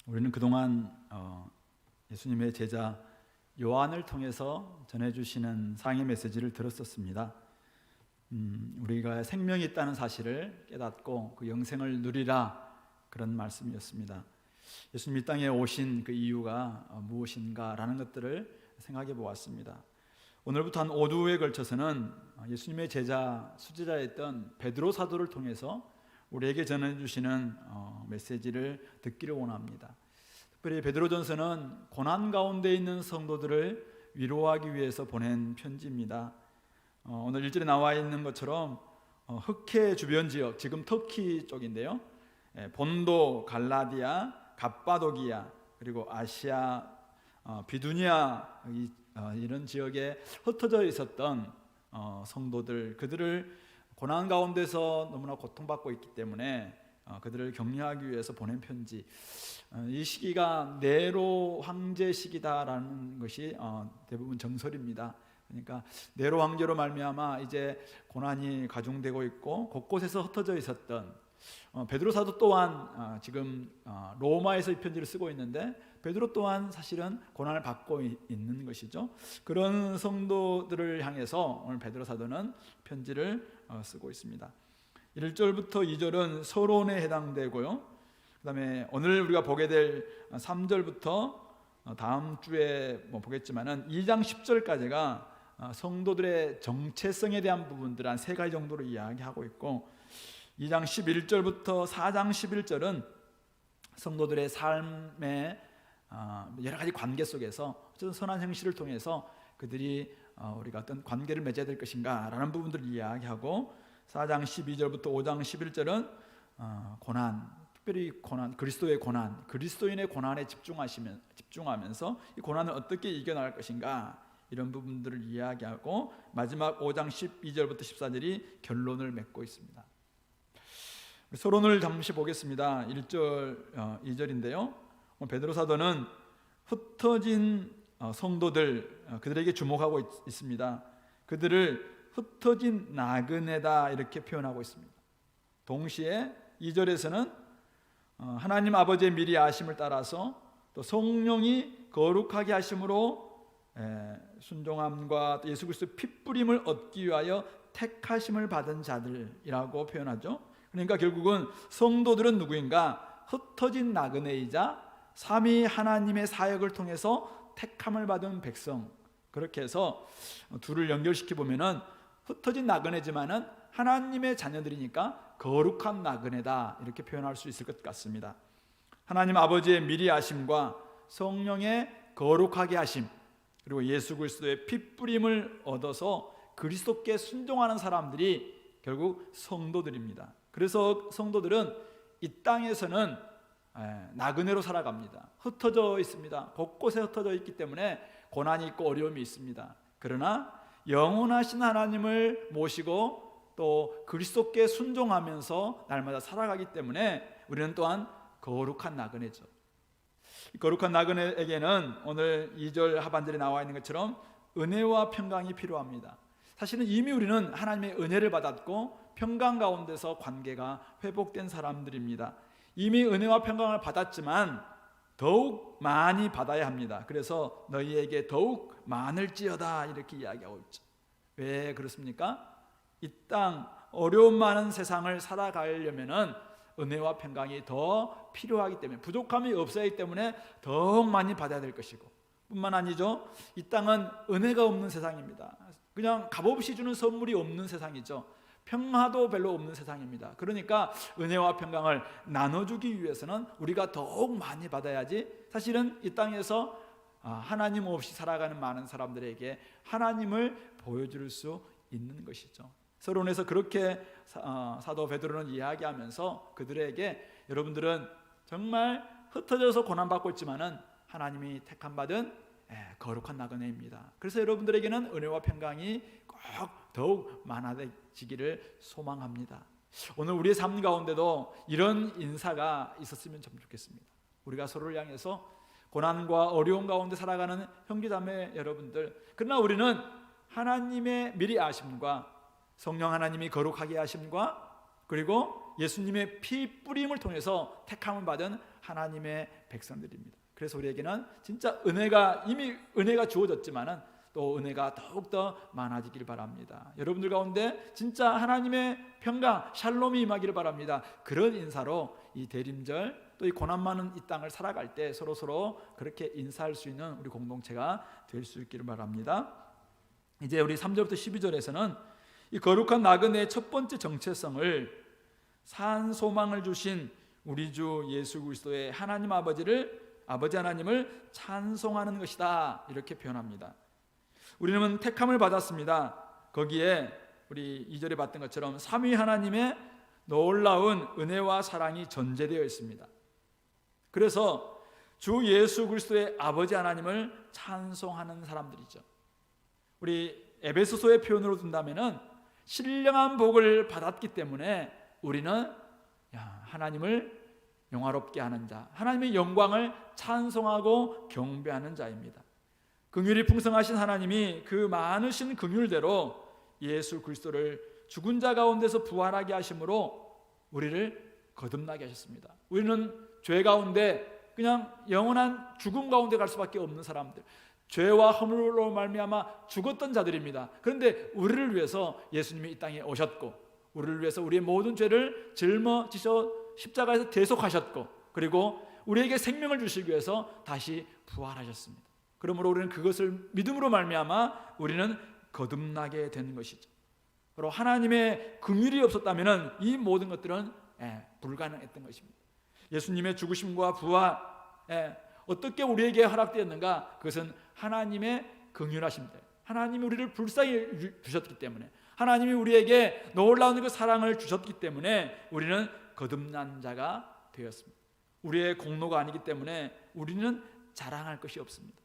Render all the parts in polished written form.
우리는 그동안 예수님의 제자 요한을 통해서 전해주시는 상의 메시지를 들었었습니다. 우리가 생명이 있다는 사실을 깨닫고 그 영생을 누리라, 그런 말씀이었습니다. 예수님이 이 땅에 오신 그 이유가 무엇인가라는 것들을 생각해 보았습니다. 오늘부터 한 5주에 걸쳐서는 예수님의 제자, 수제자였던 베드로 사도를 통해서 우리에게 전해주시는 메시지를 듣기를 원합니다. 특별히 베드로전서는 고난 가운데 있는 성도들을 위로하기 위해서 보낸 편지입니다. 오늘 1절에 나와 있는 것처럼 흑해 주변 지역, 지금 터키 쪽인데요, 본도, 갈라디아, 갑바도기아, 그리고 아시아, 비두니아, 이런 지역에 흩어져 있었던 성도들, 그들을 고난 가운데서 너무나 고통받고 있기 때문에 그들을 격려하기 위해서 보낸 편지. 이 시기가 네로 황제 시기다라는 것이 대부분 정설입니다. 그러니까 네로 황제로 말미암아 이제 고난이 가중되고 있고 곳곳에서 흩어져 있었던 베드로 사도 또한 지금 로마에서 이 편지를 쓰고 있는데, 베드로 또한 사실은 고난을 받고 있는 것이죠. 그런 성도들을 향해서 오늘 베드로 사도는 편지를 쓰고 있습니다. 1절부터 2절은 서론에 해당되고요, 그 다음에 오늘 우리가 보게 될 3절부터 다음 주에 보겠지만은 2장 10절까지가 성도들의 정체성에 대한 부분들 한 3가지 정도로 이야기하고 있고, 2장 11절부터 4장 11절은 성도들의 삶의 여러 가지 관계 속에서 어떤 선한 행실을 통해서 그들이 우리가 어떤 관계를 맺어야 될 것인가 라는 부분들을 이야기하고, 4장 12절부터 5장 11절은 고난, 특별히 고난, 그리스도의 고난, 그리스도인의 고난에 집중하면서 이 고난을 어떻게 이겨나갈 것인가, 이런 부분들을 이야기하고, 마지막 5장 12절부터 14절이 결론을 맺고 있습니다. 서론을 잠시 보겠습니다. 1절, 2절인데요. 베드로 사도는 흩어진 성도들, 그들에게 주목하고 있습니다. 그들을 흩어진 나그네다 이렇게 표현하고 있습니다. 동시에 2절에서는 하나님 아버지의 미리 아심을 따라서 또 성령이 거룩하게 하심으로 순종함과 예수 그리스도의 핏부림을 얻기 위하여 택하심을 받은 자들이라고 표현하죠. 그러니까 결국은 성도들은 누구인가? 흩어진 나그네이자 삼위 하나님의 사역을 통해서 택함을 받은 백성. 그렇게 해서 둘을 연결시켜 보면은 흩어진 나그네지만은 하나님의 자녀들이니까 거룩한 나그네다, 이렇게 표현할 수 있을 것 같습니다. 하나님 아버지의 미리 아심과 성령의 거룩하게 하심, 그리고 예수 그리스도의 핏부림을 얻어서 그리스도께 순종하는 사람들이 결국 성도들입니다. 그래서 성도들은 이 땅에서는 나그네로 살아갑니다. 흩어져 있습니다. 곳곳에 흩어져 있기 때문에 고난이 있고 어려움이 있습니다. 그러나 영원하신 하나님을 모시고 또 그리스도께 순종하면서 날마다 살아가기 때문에 우리는 또한 거룩한 나그네죠. 거룩한 나그네에게는 오늘 2절 하반절에 나와 있는 것처럼 은혜와 평강이 필요합니다. 사실은 이미 우리는 하나님의 은혜를 받았고 평강 가운데서 관계가 회복된 사람들입니다. 이미 은혜와 평강을 받았지만 더욱 많이 받아야 합니다. 그래서 너희에게 더욱 많을지어다, 이렇게 이야기하고 있죠. 왜 그렇습니까? 이 땅 어려움 많은 세상을 살아가려면은 은혜와 평강이 더 필요하기 때문에, 부족함이 없어야 때문에 더욱 많이 받아야 될 것이고, 뿐만 아니죠, 이 땅은 은혜가 없는 세상입니다. 그냥 값없이 주는 선물이 없는 세상이죠. 평화도 별로 없는 세상입니다. 그러니까 은혜와 평강을 나눠주기 위해서는 우리가 더욱 많이 받아야지, 사실은 이 땅에서 하나님 없이 살아가는 많은 사람들에게 하나님을 보여줄 수 있는 것이죠. 서론에서 그렇게 사도 베드로는 이야기하면서 그들에게 여러분들은 정말 흩어져서 고난받고 있지만은 하나님이 택함 받은 거룩한 나그네입니다. 그래서 여러분들에게는 은혜와 평강이 꼭 더욱 많아지기를 소망합니다. 오늘 우리의 삶 가운데도 이런 인사가 있었으면 참 좋겠습니다. 우리가 서로를 향해서 고난과 어려움 가운데 살아가는 형제자매 여러분들, 그러나 우리는 하나님의 미리 아심과 성령 하나님이 거룩하게 하심과 그리고 예수님의 피 뿌림을 통해서 택함을 받은 하나님의 백성들입니다. 그래서 우리에게는 진짜 이미 은혜가 주어졌지만은 또 은혜가 더욱더 많아지길 바랍니다. 여러분들 가운데 진짜 하나님의 평강, 샬롬이 임하기를 바랍니다. 그런 인사로 이 대림절 또 이 고난 많은 이 땅을 살아갈 때 서로 그렇게 인사할 수 있는 우리 공동체가 될 수 있기를 바랍니다. 이제 우리 3절부터 12절에서는 이 거룩한 나그네의 첫 번째 정체성을 산 소망을 주신 우리 주 예수 그리스도의 아버지 하나님을 찬송하는 것이다, 이렇게 표현합니다. 우리는 택함을 받았습니다. 거기에 우리 2절에 봤던 것처럼 삼위 하나님의 놀라운 은혜와 사랑이 전제되어 있습니다. 그래서 주 예수 그리스도의 아버지 하나님을 찬송하는 사람들이죠. 우리 에베소서의 표현으로 둔다면은 신령한 복을 받았기 때문에 우리는 하나님을 영화롭게 하는 자, 하나님의 영광을 찬송하고 경배하는 자입니다. 긍휼이 풍성하신 하나님이 그 많으신 긍휼대로 예수 그리스도를 죽은 자 가운데서 부활하게 하심으로 우리를 거듭나게 하셨습니다. 우리는 죄 가운데 그냥 영원한 죽음 가운데 갈 수밖에 없는 사람들, 죄와 허물로 말미암아 죽었던 자들입니다. 그런데 우리를 위해서 예수님이 이 땅에 오셨고, 우리를 위해서 우리의 모든 죄를 짊어지셔 십자가에서 대속하셨고, 그리고 우리에게 생명을 주시기 위해서 다시 부활하셨습니다. 그러므로 우리는 그것을 믿음으로 말미암아 우리는 거듭나게 되는 것이죠. 바로 하나님의 긍휼이 없었다면 이 모든 것들은 불가능했던 것입니다. 예수님의 죽으심과 부활, 어떻게 우리에게 허락되었는가? 그것은 하나님의 긍휼하심입니다. 하나님이 우리를 불쌍히 주셨기 때문에, 하나님이 우리에게 놀라운 그 사랑을 주셨기 때문에 우리는 거듭난 자가 되었습니다. 우리의 공로가 아니기 때문에 우리는 자랑할 것이 없습니다.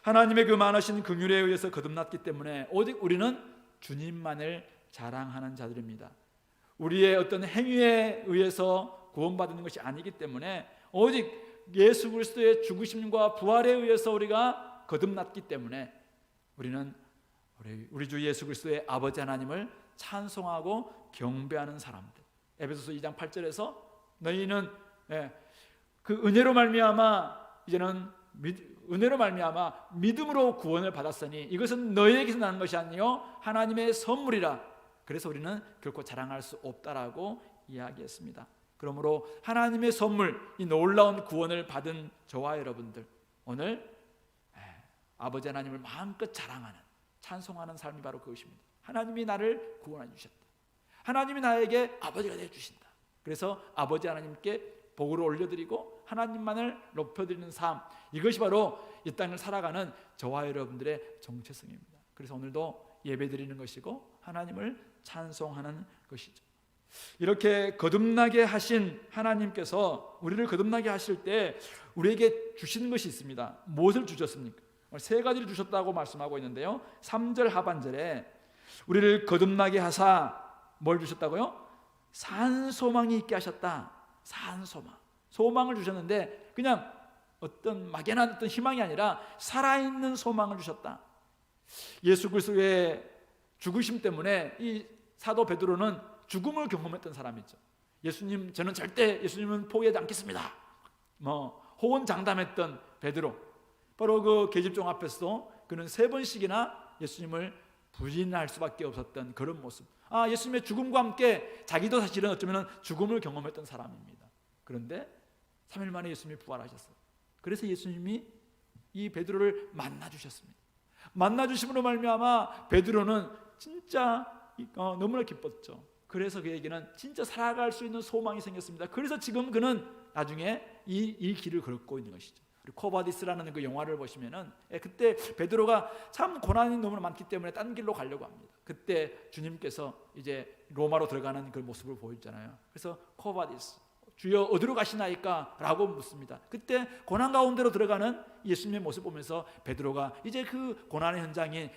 하나님의 그 많으신 긍휼에 의해서 거듭났기 때문에 오직 우리는 주님만을 자랑하는 자들입니다. 우리의 어떤 행위에 의해서 구원받는 것이 아니기 때문에 오직 예수 그리스도의 죽으심과 부활에 의해서 우리가 거듭났기 때문에 우리는 우리 주 예수 그리스도의 아버지 하나님을 찬송하고 경배하는 사람들. 에베소서 2장 8절에서 너희는 그 은혜로 말미암아 이제는 은혜로 말미암아 믿음으로 구원을 받았으니 이것은 너희에게서 나는 것이 아니요 하나님의 선물이라. 그래서 우리는 결코 자랑할 수 없다라고 이야기했습니다. 그러므로 하나님의 선물, 이 놀라운 구원을 받은 저와 여러분들, 오늘 아버지 하나님을 마음껏 자랑하는, 찬송하는 삶이 바로 그것입니다. 하나님이 나를 구원해 주셨다. 하나님이 나에게 아버지가 되어 주신다. 그래서 아버지 하나님께 복을 올려드리고 하나님만을 높여드리는 삶, 이것이 바로 이 땅을 살아가는 저와 여러분들의 정체성입니다. 그래서 오늘도 예배드리는 것이고 하나님을 찬송하는 것이죠. 이렇게 거듭나게 하신 하나님께서 우리를 거듭나게 하실 때 우리에게 주시는 것이 있습니다. 무엇을 주셨습니까? 세 가지를 주셨다고 말씀하고 있는데요, 3절 하반절에 우리를 거듭나게 하사 뭘 주셨다고요? 산소망이 있게 하셨다. 산소망, 소망을 주셨는데 그냥 어떤 막연한 어떤 희망이 아니라 살아있는 소망을 주셨다. 예수 그리스도의 죽으심 때문에 이 사도 베드로는 죽음을 경험했던 사람이죠. 예수님, 저는 절대 예수님은 포기하지 않겠습니다. 호언장담했던 베드로, 바로 그 계집종 앞에서도 그는 3번씩이나 예수님을 부인할 수밖에 없었던 그런 모습. 예수님의 죽음과 함께 자기도 사실은 어쩌면 죽음을 경험했던 사람입니다. 그런데 3일 만에 예수님이 부활하셨어요. 그래서 예수님이 이 베드로를 만나 주셨습니다. 만나 주심으로 말미암아 베드로는 진짜 너무나 기뻤죠. 그래서 그에게는 진짜 살아갈 수 있는 소망이 생겼습니다. 그래서 지금 그는 나중에 이 길을 걸고 있는 것이죠. 코바디스라는 그 영화를 보시면은 그때 베드로가 참 고난이 너무 많기 때문에 딴 길로 가려고 합니다. 그때 주님께서 이제 로마로 들어가는 그 모습을 보였잖아요. 그래서 코바디스, 주여 어디로 가시나이까? 라고 묻습니다. 그때 고난 가운데로 들어가는 예수님의 모습 보면서 베드로가 이제 그 고난의 현장인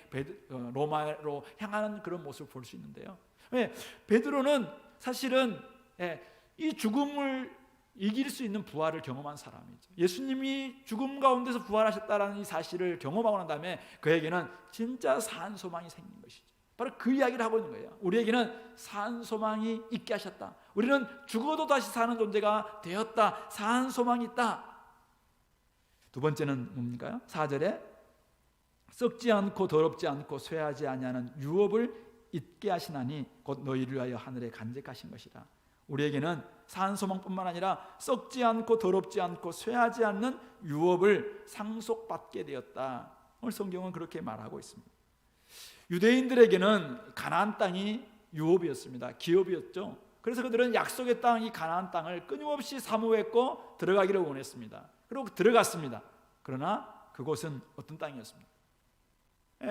로마로 향하는 그런 모습을 볼 수 있는데요, 베드로는 사실은 이 죽음을 이길 수 있는 부활을 경험한 사람이죠. 예수님이 죽음 가운데서 부활하셨다는 이 사실을 경험하고 난 다음에 그에게는 진짜 산 소망이 생긴 것이죠. 바로 그 이야기를 하고 있는 거예요. 우리에게는 산 소망이 있게 하셨다. 우리는 죽어도 다시 사는 존재가 되었다. 산 소망이 있다. 두 번째는 뭡니까? 4절에 썩지 않고 더럽지 않고 쇠하지 아니하는 유업을 잊게 하시나니 곧 너희를 위하여 하늘에 간직하신 것이라. 우리에게는 산 소망뿐만 아니라 썩지 않고 더럽지 않고 쇠하지 않는 유업을 상속받게 되었다. 오늘 성경은 그렇게 말하고 있습니다. 유대인들에게는 가나안 땅이 유업이었습니다. 기업이었죠. 그래서 그들은 약속의 땅, 이 가나안 땅을 끊임없이 사모했고 들어가기를 원했습니다. 그리고 들어갔습니다. 그러나 그곳은 어떤 땅이었습니까?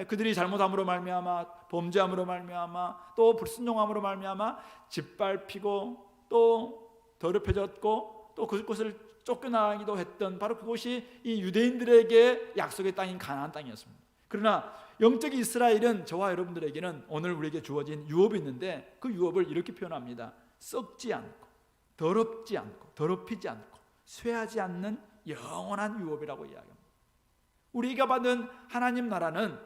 그들이 잘못함으로 말미암아, 범죄함으로 말미암아, 또 불순종함으로 말미암아 짓밟히고 또 더럽혀졌고 또 그곳을 쫓겨나기도 했던 바로 그곳이 이 유대인들에게 약속의 땅인 가나안 땅이었습니다. 그러나 영적 이스라엘은 저와 여러분들에게는 오늘 우리에게 주어진 유업이 있는데 그 유업을 이렇게 표현합니다. 썩지 않고 더럽지 않고 더럽히지 않고 쇠하지 않는 영원한 유업이라고 이야기합니다. 우리가 받은 하나님 나라는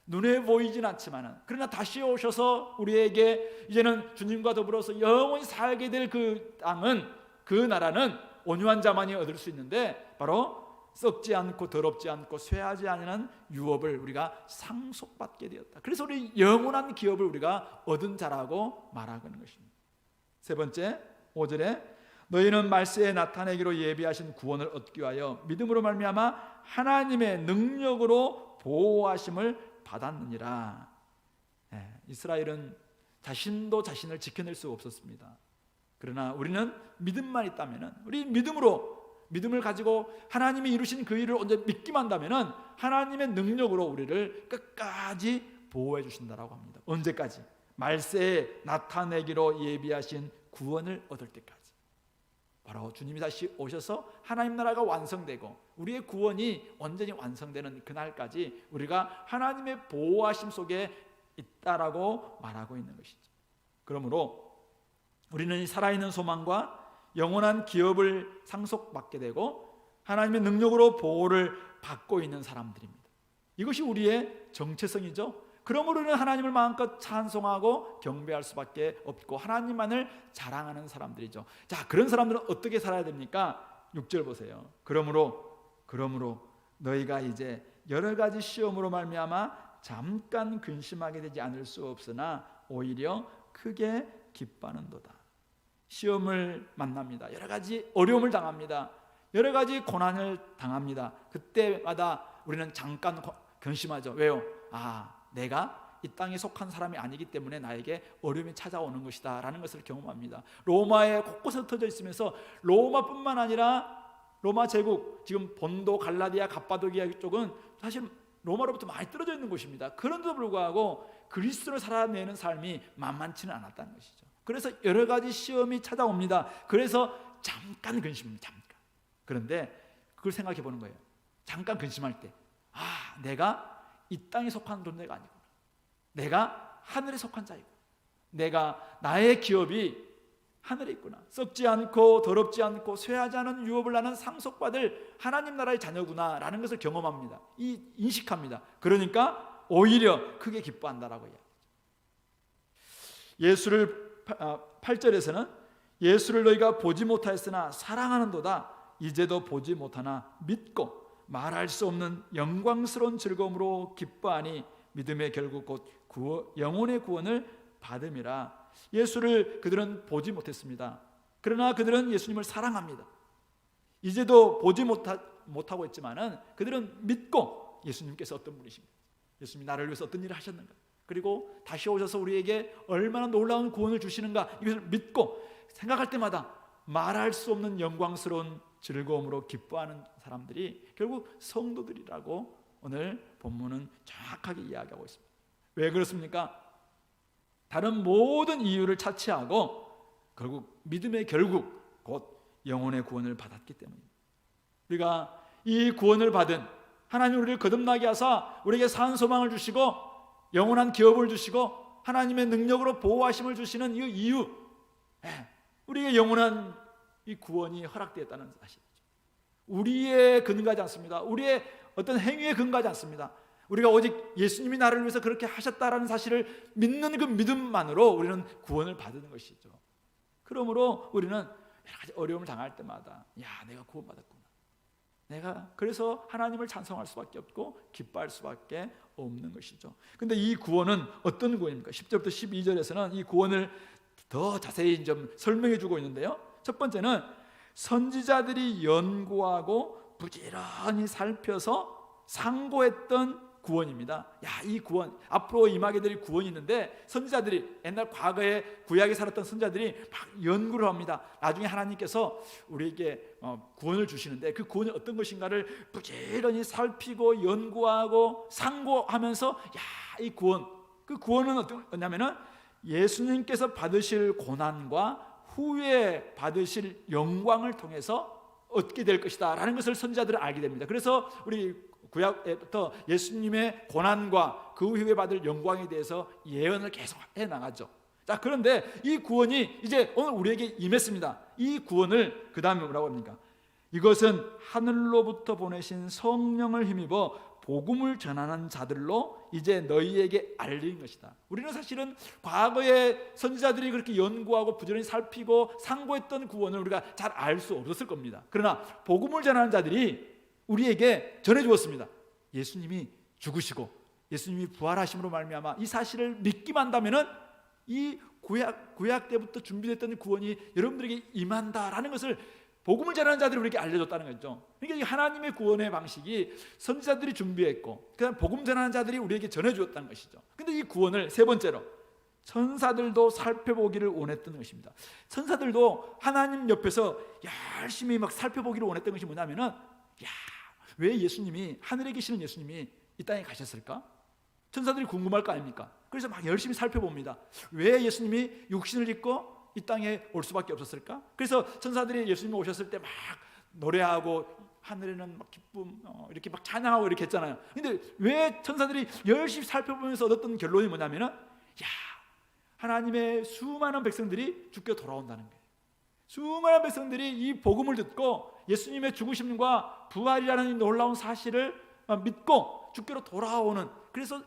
눈에 보이진 않지만 그러나 다시 오셔서 우리에게 이제는 주님과 더불어서 영원히 살게 될 그 땅은, 그 나라는 온유한 자만이 얻을 수 있는데 바로 썩지 않고 더럽지 않고 쇠하지 않는 유업을 우리가 상속받게 되었다. 그래서 우리 영원한 기업을 우리가 얻은 자라고 말하고 있는 것입니다. 세 번째 5절에 너희는 말세에 나타내기로 예비하신 구원을 얻기 위하여 믿음으로 말미암아 하나님의 능력으로 보호하심을 받았느니라. 이스라엘은 자신도 자신을 지켜낼 수 없었습니다. 그러나 우리는 믿음만 있다면, 우리 믿음을 가지고 하나님이 이루신 그 일을 언제 믿기만 한다면 하나님의 능력으로 우리를 끝까지 보호해 주신다라고 합니다. 언제까지? 말세에 나타내기로 예비하신 구원을 얻을 때까지. 바로 주님이 다시 오셔서 하나님 나라가 완성되고 우리의 구원이 완전히 완성되는 그날까지 우리가 하나님의 보호하심 속에 있다라고 말하고 있는 것이죠. 그러므로 우리는 이 살아있는 소망과 영원한 기업을 상속받게 되고 하나님의 능력으로 보호를 받고 있는 사람들입니다. 이것이 우리의 정체성이죠. 그러므로 우리는 하나님을 마음껏 찬송하고 경배할 수밖에 없고 하나님만을 자랑하는 사람들이죠. 자, 그런 사람들은 어떻게 살아야 됩니까? 6절 보세요. 그러므로 너희가 이제 여러 가지 시험으로 말미암아 잠깐 근심하게 되지 않을 수 없으나 오히려 크게 기뻐하는도다. 시험을 만납니다. 여러 가지 어려움을 당합니다. 여러 가지 고난을 당합니다. 그때마다 우리는 잠깐 근심하죠. 왜요? 내가 이 땅에 속한 사람이 아니기 때문에 나에게 어려움이 찾아오는 것이다 라는 것을 경험합니다. 로마에 곳곳에 흩어져 있으면서 로마뿐만 아니라 로마 제국, 지금 본도, 갈라디아, 갑바도기아 쪽은 사실 로마로부터 많이 떨어져 있는 곳입니다. 그런데도 불구하고 그리스도를 살아내는 삶이 만만치는 않았다는 것이죠. 그래서 여러 가지 시험이 찾아옵니다. 그래서 잠깐 근심입니다. 잠깐. 그런데 그걸 생각해 보는 거예요. 잠깐 근심할 때 내가 이 땅에 속한 존재가 아니구나. 내가 하늘에 속한 자이구나. 나의 기업이 하늘에 있구나. 썩지 않고 더럽지 않고 쇠하지 않은 유업을 나는 상속받을 하나님 나라의 자녀구나 라는 것을 경험합니다. 인식합니다. 그러니까 오히려 크게 기뻐한다라고 이야기하죠. 예수를 8절에서는 예수를 너희가 보지 못하였으나 사랑하는도다. 이제도 보지 못하나 믿고 말할 수 없는 영광스러운 즐거움으로 기뻐하니 믿음의 결국 곧 영혼의 구원을 받음이라. 예수를 그들은 보지 못했습니다. 그러나 그들은 예수님을 사랑합니다. 이제도 보지 못하고 있지만은 그들은 믿고 예수님께서 어떤 분이십니까? 예수님이 나를 위해서 어떤 일을 하셨는가? 그리고 다시 오셔서 우리에게 얼마나 놀라운 구원을 주시는가? 이것을 믿고 생각할 때마다 말할 수 없는 영광스러운 즐거움으로 기뻐하는 사람들이 결국 성도들이라고 오늘 본문은 정확하게 이야기하고 있습니다. 왜 그렇습니까? 다른 모든 이유를 차치하고 결국 믿음의 결국 곧 영혼의 구원을 받았기 때문입니다. 우리가 이 구원을 받은 하나님 우리를 거듭나게 하사 우리에게 산 소망을 주시고 영원한 기업을 주시고 하나님의 능력으로 보호하심을 주시는 이 이유, 우리에게 영원한 이 구원이 허락되었다는 사실이죠. 우리의 근거하지 않습니다. 우리의 어떤 행위에 근거하지 않습니다. 우리가 오직 예수님이 나를 위해서 그렇게 하셨다라는 사실을 믿는 그 믿음만으로 우리는 구원을 받는 것이죠. 그러므로 우리는 여러 가지 어려움을 당할 때마다 내가 구원받았구나, 내가 그래서 하나님을 찬송할 수밖에 없고 기뻐할 수밖에 없는 것이죠. 근데 이 구원은 어떤 구원입니까? 10절부터 12절에서는 이 구원을 더 자세히 좀 설명해 주고 있는데요, 첫 번째는 선지자들이 연구하고 부지런히 살펴서 상고했던 구원입니다. 이 구원, 앞으로 임하게 될 구원이 있는데 선지자들이, 옛날 과거에 구약에 살았던 선지자들이 막 연구를 합니다. 나중에 하나님께서 우리에게 구원을 주시는데 그 구원이 어떤 것인가를 부지런히 살피고 연구하고 상고하면서 이 구원, 그 구원은 어떠냐면은 예수님께서 받으실 고난과 후에 받으실 영광을 통해서 얻게 될 것이다 라는 것을 선지자들은 알게 됩니다. 그래서 우리 구약부터 예수님의 고난과 그 후에 받을 영광에 대해서 예언을 계속 해나가죠. 자, 그런데 이 구원이 이제 오늘 우리에게 임했습니다. 이 구원을 그 다음에 뭐라고 합니까? 이것은 하늘로부터 보내신 성령을 힘입어 복음을 전하는 자들로 이제 너희에게 알린 것이다. 우리는 사실은 과거에 선지자들이 그렇게 연구하고 부지런히 살피고 상고했던 구원을 우리가 잘 알 수 없었을 겁니다. 그러나 복음을 전하는 자들이 우리에게 전해주었습니다. 예수님이 죽으시고 예수님이 부활하심으로 말미암아 이 사실을 믿기만 한다면은 이 구약 때부터 준비됐던 구원이 여러분들에게 임한다라는 것을 복음을 전하는 자들이 우리에게 알려줬다는 거죠. 그러니까 하나님의 구원의 방식이 선지자들이 준비했고 그다음 복음 전하는 자들이 우리에게 전해주었다는 것이죠. 근데 이 구원을 세 번째로 천사들도 살펴보기를 원했던 것입니다. 천사들도 하나님 옆에서 열심히 막 살펴보기를 원했던 것이 뭐냐면은 왜 예수님이, 하늘에 계시는 예수님이 이 땅에 가셨을까? 천사들이 궁금할 거 아닙니까? 그래서 막 열심히 살펴봅니다. 왜 예수님이 육신을 입고 이 땅에 올 수밖에 없었을까? 그래서 천사들이 예수님이 오셨을 때 막 노래하고 하늘에는 막 기쁨, 이렇게 막 찬양하고 이렇게 했잖아요. 근데 왜 천사들이 열심히 살펴보면서 얻었던 결론이 뭐냐면은 하나님의 수많은 백성들이 죽게 돌아온다는 거예요. 수많은 백성들이 이 복음을 듣고 예수님의 죽으심과 부활이라는 이 놀라운 사실을 믿고 주께로 돌아오는, 그래서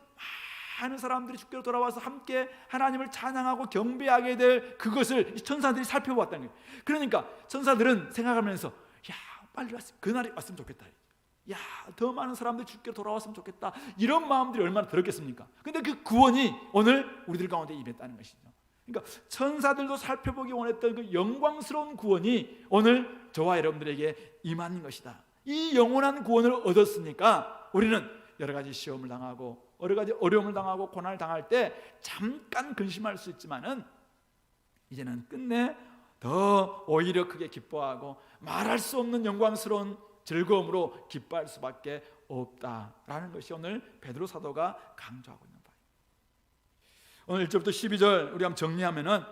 많은 사람들이 주께로 돌아와서 함께 하나님을 찬양하고 경배하게 될 그것을 천사들이 살펴보았다는 거예요. 그러니까 천사들은 생각하면서 빨리 그날이 왔으면 좋겠다, 더 많은 사람들이 주께로 돌아왔으면 좋겠다, 이런 마음들이 얼마나 들었겠습니까? 근데 그 구원이 오늘 우리들 가운데 임했다는 것이죠. 그러니까 천사들도 살펴보기 원했던 그 영광스러운 구원이 오늘 저와 여러분들에게 임한 것이다. 이 영원한 구원을 얻었으니까 우리는 여러 가지 시험을 당하고 여러 가지 어려움을 당하고 고난을 당할 때 잠깐 근심할 수 있지만은 이제는 끝내 더 오히려 크게 기뻐하고 말할 수 없는 영광스러운 즐거움으로 기뻐할 수밖에 없다라는 것이 오늘 베드로 사도가 강조하고 있는 바입니다. 오늘 1절부터 12절 우리 한번 정리하면은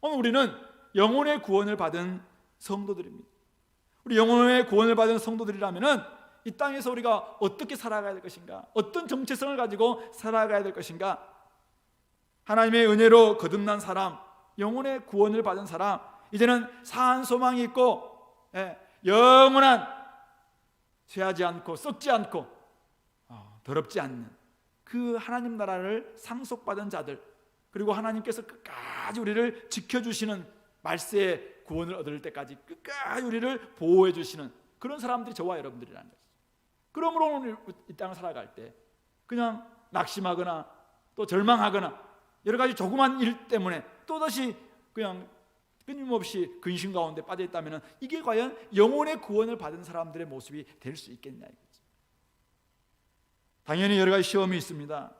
오늘 우리는 영혼의 구원을 받은 성도들입니다. 우리 영혼의 구원을 받은 성도들이라면은 이 땅에서 우리가 어떻게 살아가야 될 것인가, 어떤 정체성을 가지고 살아가야 될 것인가, 하나님의 은혜로 거듭난 사람, 영혼의 구원을 받은 사람, 이제는 사한 소망이 있고 영원한 쇠하지 않고 썩지 않고 더럽지 않는 그 하나님 나라를 상속받은 자들, 그리고 하나님께서 끝까지 우리를 지켜주시는 말세의 구원을 얻을 때까지 끝까지 우리를 보호해 주시는 그런 사람들이 저와 여러분들이라는 거죠. 그러므로 오늘 이 땅을 살아갈 때 그냥 낙심하거나 또 절망하거나 여러 가지 조그만 일 때문에 또다시 그냥 끊임없이 근심 가운데 빠져 있다면 이게 과연 영혼의 구원을 받은 사람들의 모습이 될 수 있겠냐 이거죠. 당연히 여러 가지 시험이 있습니다.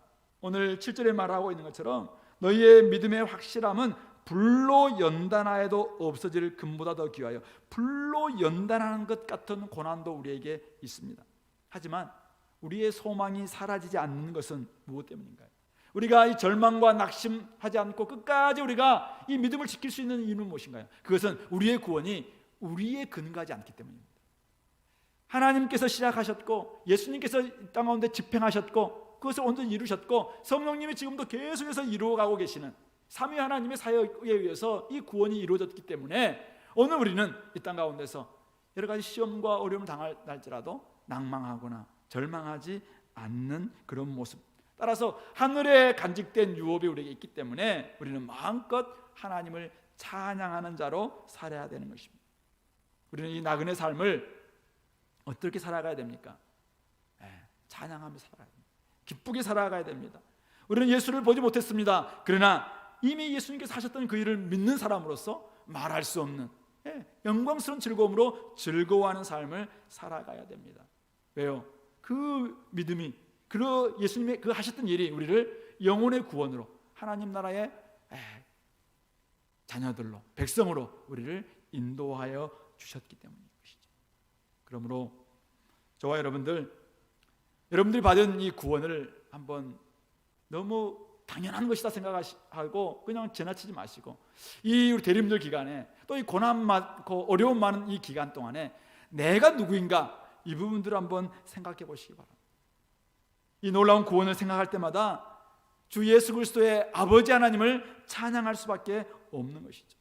오늘 7절에 말하고 있는 것처럼 너희의 믿음의 확실함은 불로 연단하여도 없어질 금보다 더 귀하여, 불로 연단하는 것 같은 고난도 우리에게 있습니다. 하지만 우리의 소망이 사라지지 않는 것은 무엇 때문인가요? 우리가 이 절망과 낙심하지 않고 끝까지 우리가 이 믿음을 지킬 수 있는 이유는 무엇인가요? 그것은 우리의 구원이 우리에 근거하지 않기 때문입니다. 하나님께서 시작하셨고 예수님께서 이 땅 가운데 집행하셨고 그것을 온전히 이루셨고 성령님이 지금도 계속해서 이루어가고 계시는 삼위 하나님의 사역에 의해서 이 구원이 이루어졌기 때문에 오늘 우리는 이 땅 가운데서 여러 가지 시험과 어려움을 당할지라도 낭망하거나 절망하지 않는 그런 모습, 따라서 하늘에 간직된 유업이 우리에게 있기 때문에 우리는 마음껏 하나님을 찬양하는 자로 살아야 되는 것입니다. 우리는 이 나그네 삶을 어떻게 살아가야 됩니까? 찬양하며 살아가야 됩니다. 기쁘게 살아가야 됩니다. 우리는 예수를 보지 못했습니다. 그러나 이미 예수님께서 하셨던 그 일을 믿는 사람으로서 말할 수 없는 영광스러운 즐거움으로 즐거워하는 삶을 살아가야 됩니다. 왜요? 그 믿음이, 그 예수님의 그 하셨던 일이 우리를 영혼의 구원으로, 하나님 나라의 자녀들로, 백성으로 우리를 인도하여 주셨기 때문인 것이죠. 그러므로 저와 여러분들이 받은 이 구원을 한번 너무 당연한 것이다 생각하고 그냥 지나치지 마시고, 이 우리 대림절 기간에 또 이 고난 많고 어려움 많은 이 기간 동안에 내가 누구인가, 이 부분들을 한번 생각해 보시기 바랍니다. 이 놀라운 구원을 생각할 때마다 주 예수 그리스도의 아버지 하나님을 찬양할 수밖에 없는 것이죠.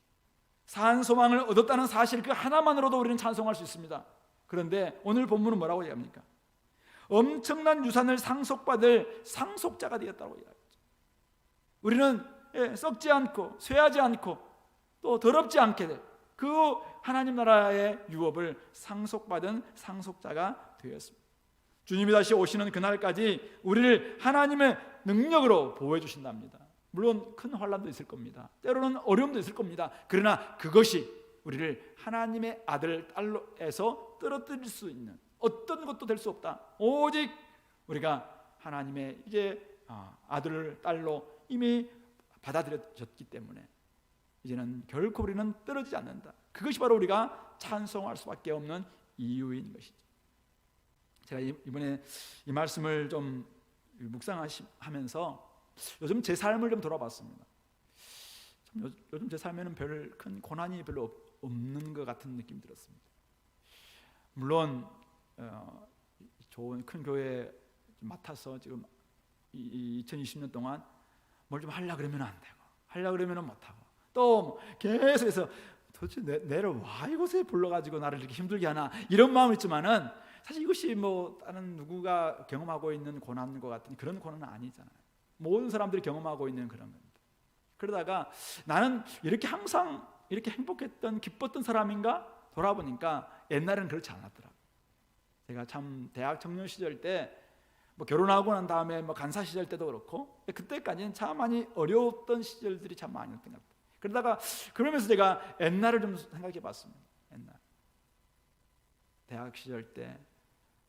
산 소망을 얻었다는 사실 그 하나만으로도 우리는 찬송할 수 있습니다. 그런데 오늘 본문은 뭐라고 얘기합니까? 엄청난 유산을 상속받을 상속자가 되었다고 얘기합니다. 우리는 썩지 않고 쇠하지 않고 또 더럽지 않게 될 그 하나님 나라의 유업을 상속받은 상속자가 되었습니다. 주님이 다시 오시는 그날까지 우리를 하나님의 능력으로 보호해 주신답니다. 물론 큰 환난도 있을 겁니다. 때로는 어려움도 있을 겁니다. 그러나 그것이 우리를 하나님의 아들, 딸로에서 떨어뜨릴 수 있는 어떤 것도 될 수 없다. 오직 우리가 하나님의 이제 아들, 딸로 이미 받아들여졌기 때문에 이제는 결코 우리는 떨어지지 않는다. 그것이 바로 우리가 찬송할 수밖에 없는 이유인 것이죠. 제가 이번에 이 말씀을 좀 묵상하면서 요즘 제 삶을 좀 돌아봤습니다. 요즘 제 삶에는 별 큰 고난이 별로 없는 것 같은 느낌이 들었습니다. 물론 좋은 큰 교회 맡아서 지금 2020년 동안 뭘 좀 하려고 그러면 안 되고, 하려고 그러면 못하고, 또 계속해서 도대체 내를 와 이곳에 불러가지고 나를 이렇게 힘들게 하나, 이런 마음이 있지만은 사실 이것이 뭐 다른 누구가 경험하고 있는 고난과 같은 그런 고난은 아니잖아요. 모든 사람들이 경험하고 있는 그런 겁니다. 그러다가 나는 이렇게 항상 이렇게 행복했던 기뻤던 사람인가 돌아보니까 옛날에는 그렇지 않았더라고요. 제가 참 대학 청년 시절 때 뭐 결혼하고 난 다음에 뭐 간사 시절 때도 그렇고 그때까지는 참 많이 어려웠던 시절들이 참 많았던 것 같아요. 그러다가 그러면서 제가 옛날을 좀 생각해 봤습니다. 옛날 대학 시절 때,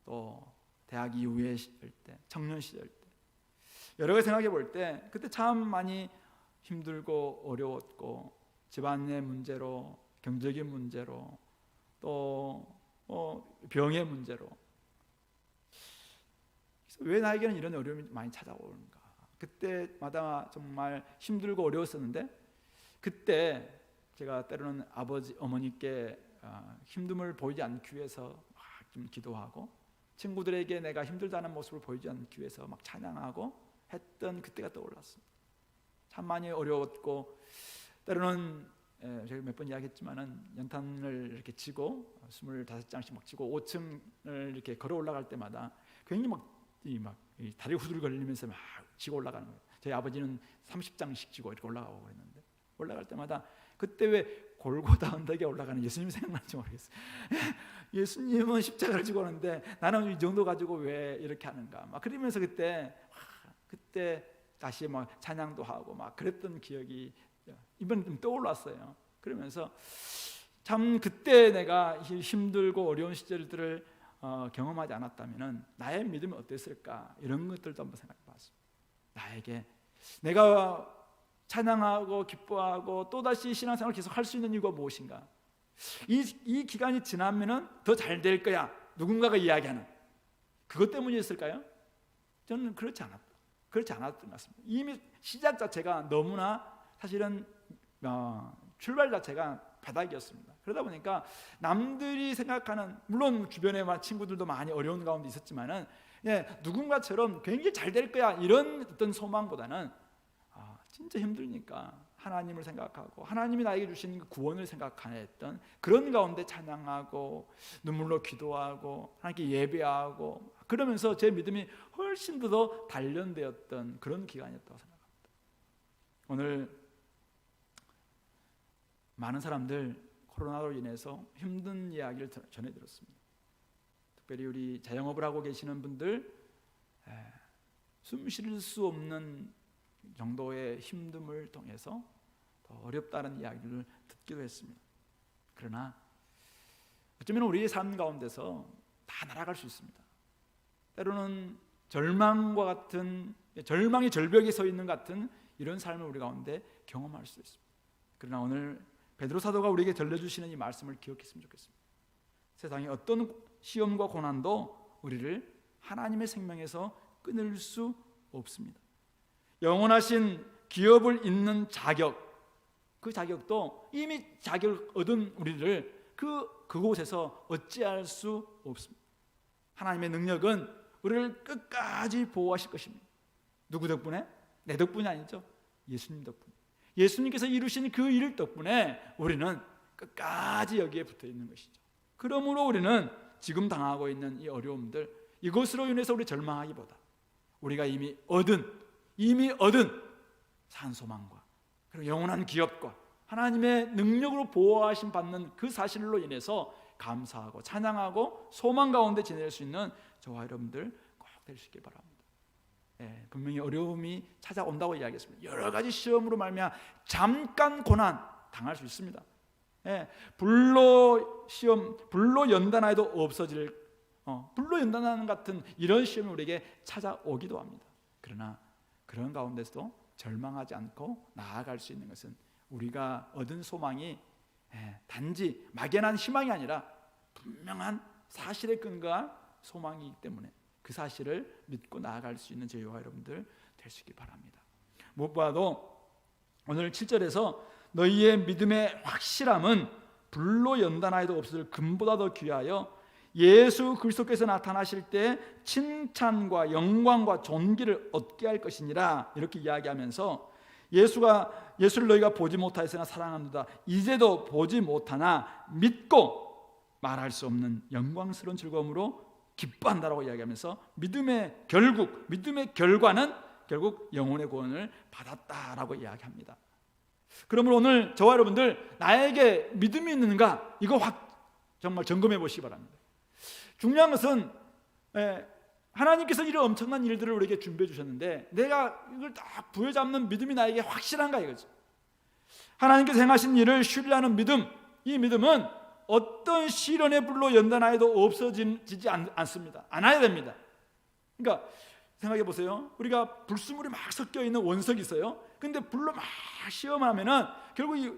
또 대학 이후의 시절 때, 청년 시절 때 여러 가지 생각해 볼 때 그때 참 많이 힘들고 어려웠고, 집안의 문제로, 경제적인 문제로, 또 병의 문제로, 왜 나에게는 이런 어려움이 많이 찾아오는가. 그때마다 정말 힘들고 어려웠었는데 그때 제가 때로는 아버지, 어머니께 힘듦을 보이지 않기 위해서 막 좀 기도하고, 친구들에게 내가 힘들다는 모습을 보이지 않기 위해서 막 찬양하고 했던 그때가 떠올랐습니다. 참 많이 어려웠고, 때로는 제가 몇 번 이야기했지만은 연탄을 이렇게 치고 25장씩 막 치고 5층을 이렇게 걸어 올라갈 때마다 굉장히 이 다리 후들거리면서 막 치고 올라가는 거예요. 저희 아버지는 30장씩 치고 이렇게 올라가고 그랬는데, 올라갈 때마다 그때 왜 골고다 언덕에 올라가는 예수님 생각나는지 모르겠어요. 예수님은 십자가를 지고 오는데 나는 이 정도 가지고 왜 이렇게 하는가, 막 그러면서 그때 다시 막 찬양도 하고 막 그랬던 기억이 이번에 좀 떠올랐어요. 그러면서 참 그때 내가 힘들고 어려운 시절들을 경험하지 않았다면 나의 믿음이 어땠을까, 이런 것들도 한번 생각해 봤습니다. 나에게 내가 찬양하고 기뻐하고 또다시 신앙생활을 계속 할 수 있는 이유가 무엇인가, 이 기간이 지나면 더 잘 될 거야, 누군가가 이야기하는 그것 때문이었을까요? 저는 그렇지 않았던 것 같습니다. 이미 시작 자체가 너무나 사실은 출발 자체가 바닥이었습니다. 그러다 보니까 남들이 생각하는, 물론 주변에 친구들도 많이 어려운 가운데 있었지만은 누군가처럼 굉장히 잘 될 거야 이런 어떤 소망보다는 진짜 힘드니까 하나님을 생각하고 하나님이 나에게 주신 구원을 생각했던 그런 가운데 찬양하고 눈물로 기도하고 하나님께 예배하고 그러면서 제 믿음이 훨씬 더 단련되었던 그런 기간이었다고 생각합니다. 오늘 많은 사람들 코로나로 인해서 힘든 이야기를 전해 들었습니다. 특별히 우리 자영업을 하고 계시는 분들 숨 쉴 수 없는 정도의 힘듦을 통해서 더 어렵다는 이야기를 듣기도 했습니다. 그러나 어쩌면 우리의 삶 가운데서 다 날아갈 수 있습니다. 때로는 절망과 같은, 절망의 절벽에 서 있는 같은 이런 삶을 우리 가운데 경험할 수 있습니다. 그러나 오늘 베드로 사도가 우리에게 들려주시는 이 말씀을 기억했으면 좋겠습니다. 세상의 어떤 시험과 고난도 우리를 하나님의 생명에서 끊을 수 없습니다. 영원하신 기업을 잇는 자격, 그 자격도 이미 자격을 얻은 우리를 그곳에서 어찌할 수 없습니다. 하나님의 능력은 우리를 끝까지 보호하실 것입니다. 누구 덕분에? 내 덕분이 아니죠. 예수님 덕분. 예수님께서 이루신 그 일 덕분에 우리는 끝까지 여기에 붙어 있는 것이죠. 그러므로 우리는 지금 당하고 있는 이 어려움들, 이것으로 인해서 우리 절망하기보다 우리가 이미 얻은 산소망과 그리고 영원한 기업과 하나님의 능력으로 보호하심 받는 그 사실로 인해서 감사하고 찬양하고 소망 가운데 지낼 수 있는 저와 여러분들 꼭 될 수 있길 바랍니다. 분명히 어려움이 찾아온다고 이야기했습니다. 여러 가지 시험으로 말미암아 잠깐 고난 당할 수 있습니다. 불로 연단하여도 없어질 불로 연단하는 같은 이런 시험이 우리에게 찾아오기도 합니다. 그러나 그런 가운데서도 절망하지 않고 나아갈 수 있는 것은 우리가 얻은 소망이 단지 막연한 희망이 아니라 분명한 사실에 근거한 소망이기 때문에 그 사실을 믿고 나아갈 수 있는 저희와 여러분들 될 수 있길 바랍니다. 무엇보다도 오늘 7절에서 너희의 믿음의 확실함은 불로 연단하여도 없어질 금보다 더 귀하여 예수 그리스도께서 나타나실 때 칭찬과 영광과 존귀를 얻게 할 것이니라, 이렇게 이야기하면서 예수를 너희가 보지 못하였으나 사랑합니다. 이제도 보지 못하나 믿고 말할 수 없는 영광스러운 즐거움으로 기뻐한다라고 이야기하면서 믿음의 결과는 결국 영혼의 구원을 받았다라고 이야기합니다. 그러므로 오늘 저와 여러분들 나에게 믿음이 있는가, 이거 정말 점검해 보시기 바랍니다. 중요한 것은 하나님께서 이런 엄청난 일들을 우리에게 준비해 주셨는데 내가 이걸 딱 부여잡는 믿음이 나에게 확실한가 이거죠. 하나님께서 행하신 일을 신뢰하는 믿음, 이 믿음은 어떤 시련의 불로 연단하여도 없어지지 않습니다. 않아야 됩니다. 그러니까 생각해 보세요. 우리가 불순물이 막 섞여 있는 원석이 있어요. 근데 불로 막 시험하면은 결국 이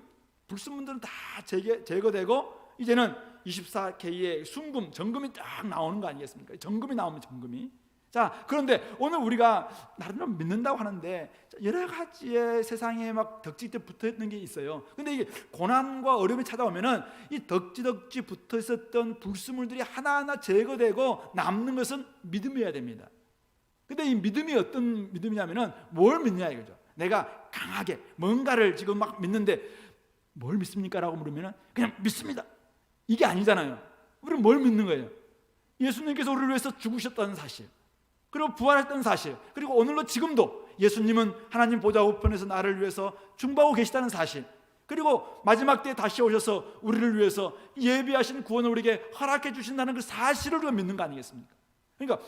불순물들은 다 제거되고 이제는 24K의 순금, 정금이 딱 나오는 거 아니겠습니까? 정금이 나오면 정금이. 자, 그런데 오늘 우리가 나름대로 믿는다고 하는데 여러 가지의 세상에 막 덕지덕지 붙어 있는 게 있어요. 근데 이게 고난과 어려움이 찾아오면은 이 덕지덕지 붙어 있었던 불순물들이 하나하나 제거되고 남는 것은 믿음이어야 됩니다. 근데 이 믿음이 어떤 믿음이냐면은 뭘 믿냐 이거죠. 내가 강하게 뭔가를 지금 막 믿는데 뭘 믿습니까? 라고 물으면은 그냥 믿습니다. 이게 아니잖아요. 우리는 뭘 믿는 거예요? 예수님께서 우리를 위해서 죽으셨다는 사실, 그리고 부활했다는 사실, 그리고 오늘로 지금도 예수님은 하나님 보좌 우편에서 나를 위해서 중보하고 계시다는 사실, 그리고 마지막 때에 다시 오셔서 우리를 위해서 예비하신 구원을 우리에게 허락해 주신다는 그 사실을 우리가 믿는 거 아니겠습니까? 그러니까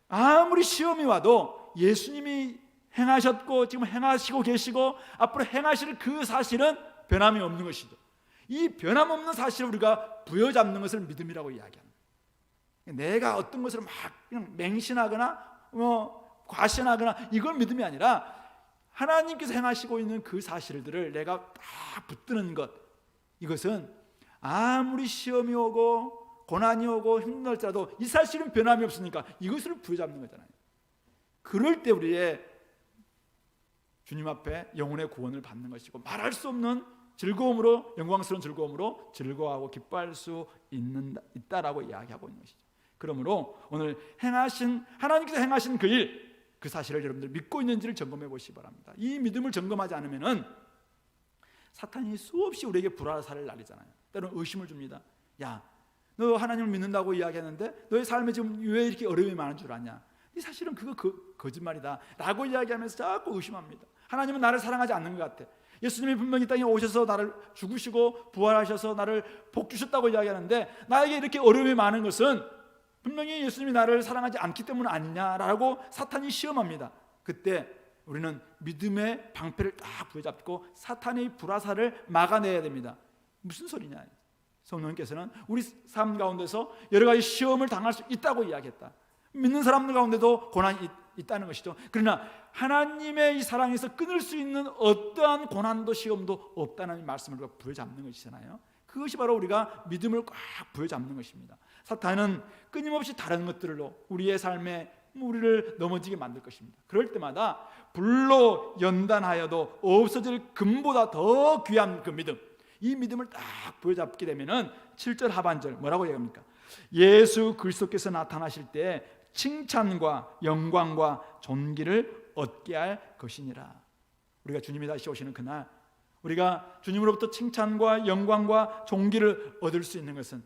아무리 시험이 와도 예수님이 행하셨고 지금 행하시고 계시고 앞으로 행하실 그 사실은 변함이 없는 것이죠. 이 변함없는 사실을 우리가 부여잡는 것을 믿음이라고 이야기합니다. 내가 어떤 것을 막 그냥 맹신하거나 과신하거나 이걸 믿음이 아니라 하나님께서 행하시고 있는 그 사실들을 내가 딱 붙드는 것, 이것은 아무리 시험이 오고 고난이 오고 힘들더라도 이 사실은 변함이 없으니까 이것을 부여잡는 거잖아요. 그럴 때 우리의 주님 앞에 영혼의 구원을 받는 것이고 말할 수 없는 즐거움으로, 영광스러운 즐거움으로 즐거워하고 기뻐할 수 있다라고 이야기하고 있는 것이죠. 그러므로 오늘 하나님께서 행하신 그 일, 그 사실을 여러분들 믿고 있는지를 점검해 보시기 바랍니다. 이 믿음을 점검하지 않으면은 사탄이 수없이 우리에게 불화살을 날리잖아요. 때로는 의심을 줍니다. 야, 너 하나님을 믿는다고 이야기하는데 너의 삶에 지금 왜 이렇게 어려움이 많은 줄 아냐? 사실은 그거 거짓말이다 라고 이야기하면서 자꾸 의심합니다. 하나님은 나를 사랑하지 않는 것 같아. 예수님이 분명히 땅에 오셔서 나를 죽으시고 부활하셔서 나를 복 주셨다고 이야기하는데 나에게 이렇게 어려움이 많은 것은 분명히 예수님이 나를 사랑하지 않기 때문 아니냐라고 사탄이 시험합니다. 그때 우리는 믿음의 방패를 딱 부여잡고 사탄의 불화살을 막아내야 됩니다. 무슨 소리냐? 성령님께서는 우리 삶 가운데서 여러 가지 시험을 당할 수 있다고 이야기했다. 믿는 사람들 가운데도 고난이 있다는 것이죠. 그러나 하나님의 이 사랑에서 끊을 수 있는 어떠한 고난도 시험도 없다는 말씀을 우리가 부여잡는 것이잖아요. 그것이 바로 우리가 믿음을 꽉 부여잡는 것입니다. 사탄은 끊임없이 다른 것들로 우리의 삶에 우리를 넘어지게 만들 것입니다. 그럴 때마다 불로 연단하여도 없어질 금보다 더 귀한 그 믿음, 이 믿음을 딱 부여잡게 되면은 7절 하반절 뭐라고 얘기합니까? 예수 그리스도께서 나타나실 때 칭찬과 영광과 존귀를 얻게 할 것이니라. 우리가 주님이 다시 오시는 그날 우리가 주님으로부터 칭찬과 영광과 존귀를 얻을 수 있는 것은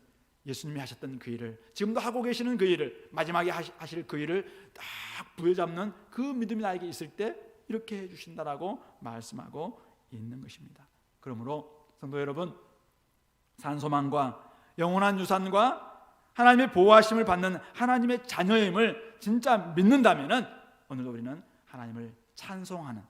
예수님이 하셨던 그 일을, 지금도 하고 계시는 그 일을, 마지막에 하실 그 일을 딱 부여잡는 그 믿음이 나에게 있을 때 이렇게 해주신다라고 말씀하고 있는 것입니다. 그러므로 성도 여러분, 산소망과 영원한 유산과 하나님의 보호하심을 받는 하나님의 자녀임을 진짜 믿는다면 오늘도 우리는 하나님을 찬송하는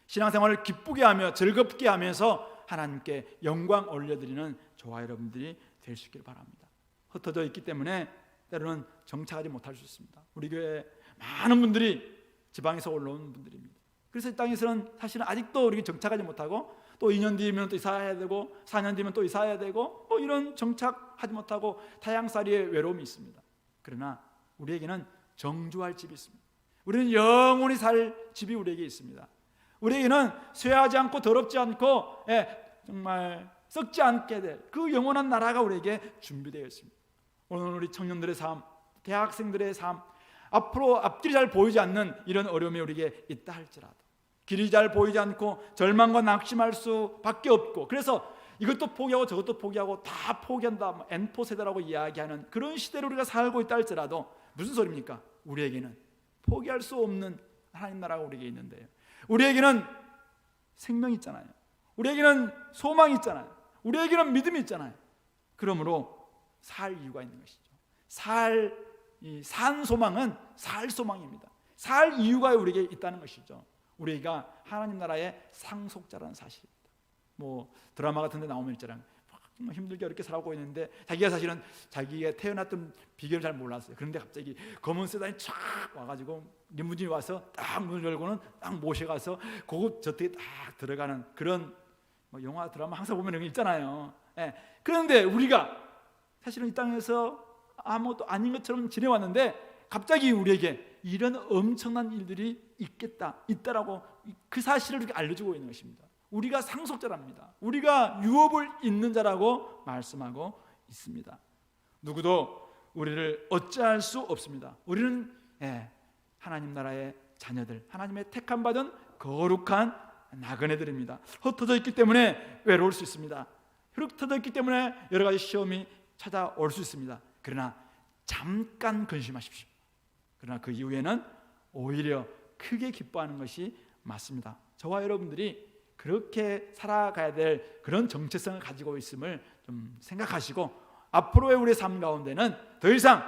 신앙생활을 기쁘게 하며 즐겁게 하면서 하나님께 영광 올려드리는 저와 여러분들이 될 수 있기를 바랍니다. 흩어져 있기 때문에 때로는 정착하지 못할 수 있습니다. 우리 교회 많은 분들이 지방에서 올라온 분들입니다. 그래서 이 땅에서는 사실은 아직도 우리 정착하지 못하고 또 2년 뒤면 또 이사해야 되고 4년 뒤면 또 이사해야 되고 뭐 이런 정착하지 못하고 타향살이의 외로움이 있습니다. 그러나 우리에게는 정주할 집이 있습니다. 우리는 영원히 살 집이 우리에게 있습니다. 우리에게는 쇠하지 않고 더럽지 않고 정말 썩지 않게 될 그 영원한 나라가 우리에게 준비되어 있습니다. 오늘 우리 청년들의 삶, 대학생들의 삶, 앞으로 앞길이 잘 보이지 않는 이런 어려움이 우리에게 있다 할지라도 길이 잘 보이지 않고 절망과 낙심할 수밖에 없고, 그래서 이것도 포기하고 저것도 포기하고 다 포기한다, N포 세대라고 이야기하는 그런 시대로 우리가 살고 있다 할지라도 무슨 소리입니까? 우리에게는 포기할 수 없는 하나님 나라가 우리에게 있는데요, 우리에게는 생명이 있잖아요. 우리에게는 소망이 있잖아요. 우리에게는 믿음이 있잖아요. 그러므로 살 이유가 있는 것이죠. 산 소망은 살 소망입니다. 살 이유가 우리에게 있다는 것이죠. 우리가 하나님 나라의 상속자라는 사실입니다. 뭐 드라마 같은 데 나오면 있잖아요. 정말 힘들게 어렵게 살아오고 있는데 자기가 사실은 자기가 태어났던 비결을 잘 몰랐어요. 그런데 갑자기 검은 세단이 쫙 와가지고 리무진이 와서 딱 문을 열고는 딱 모셔가서 고급 저택에 딱 들어가는 그런 뭐 영화 드라마 항상 보면 이런 게 있잖아요. 그런데 우리가 사실은 이 땅에서 아무것도 아닌 것처럼 지내왔는데 갑자기 우리에게 이런 엄청난 일들이 있다라고 그 사실을 이렇게 알려주고 있는 것입니다. 우리가 상속자랍니다. 우리가 유업을 잇는 자라고 말씀하고 있습니다. 누구도 우리를 어찌할 수 없습니다. 우리는 하나님 나라의 자녀들, 하나님의 택함 받은 거룩한 나그네들입니다. 흩어져 있기 때문에 외로울 수 있습니다. 흩어져 있기 때문에 여러 가지 시험이 찾아올 수 있습니다. 그러나 잠깐 근심하십시오. 그러나 그 이후에는 오히려 크게 기뻐하는 것이 맞습니다. 저와 여러분들이 그렇게 살아가야 될 그런 정체성을 가지고 있음을 좀 생각하시고 앞으로의 우리의 삶 가운데는 더 이상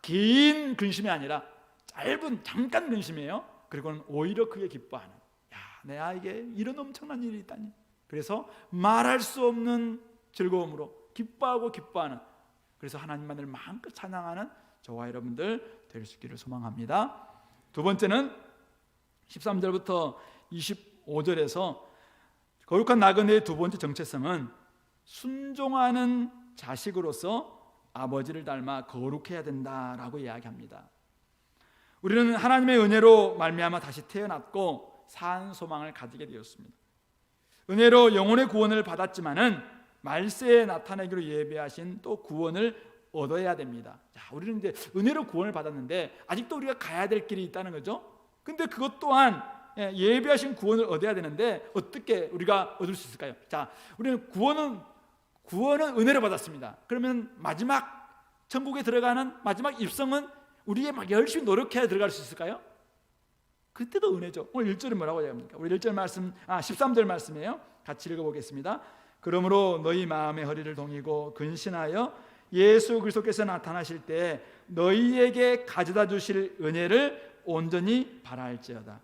긴 근심이 아니라 짧은 잠깐 근심이에요. 그리고는 오히려 크게 기뻐하는, 내 아이에게 이런 엄청난 일이 있다니. 그래서 말할 수 없는 즐거움으로 기뻐하는, 그래서 하나님만을 마음껏 찬양하는 저와 여러분들 될 수 있기를 소망합니다. 두 번째는 13절부터 25절에서 거룩한 나그네의 두 번째 정체성은 순종하는 자식으로서 아버지를 닮아 거룩해야 된다라고 이야기합니다. 우리는 하나님의 은혜로 말미암아 다시 태어났고 산 소망을 가지게 되었습니다. 은혜로 영혼의 구원을 받았지만은 말세에 나타내기로 예배하신 또 구원을 얻어야 됩니다. 자, 우리는 이제 은혜로 구원을 받았는데 아직도 우리가 가야 될 길이 있다는 거죠. 근데 그것 또한 예배하신 구원을 얻어야 되는데 어떻게 우리가 얻을 수 있을까요? 자, 우리는 구원은 은혜로 받았습니다. 그러면 마지막 천국에 들어가는 마지막 입성은 우리의 막 열심히 노력해야 들어갈 수 있을까요? 그때도 은혜죠. 오늘 1절은 뭐라고 얘기합니까? 우리 1절 말씀, 13절 말씀이에요. 같이 읽어보겠습니다. 그러므로 너희 마음의 허리를 동이고 근신하여 예수 그리스도께서 나타나실 때 너희에게 가져다 주실 은혜를 온전히 바랄지어다.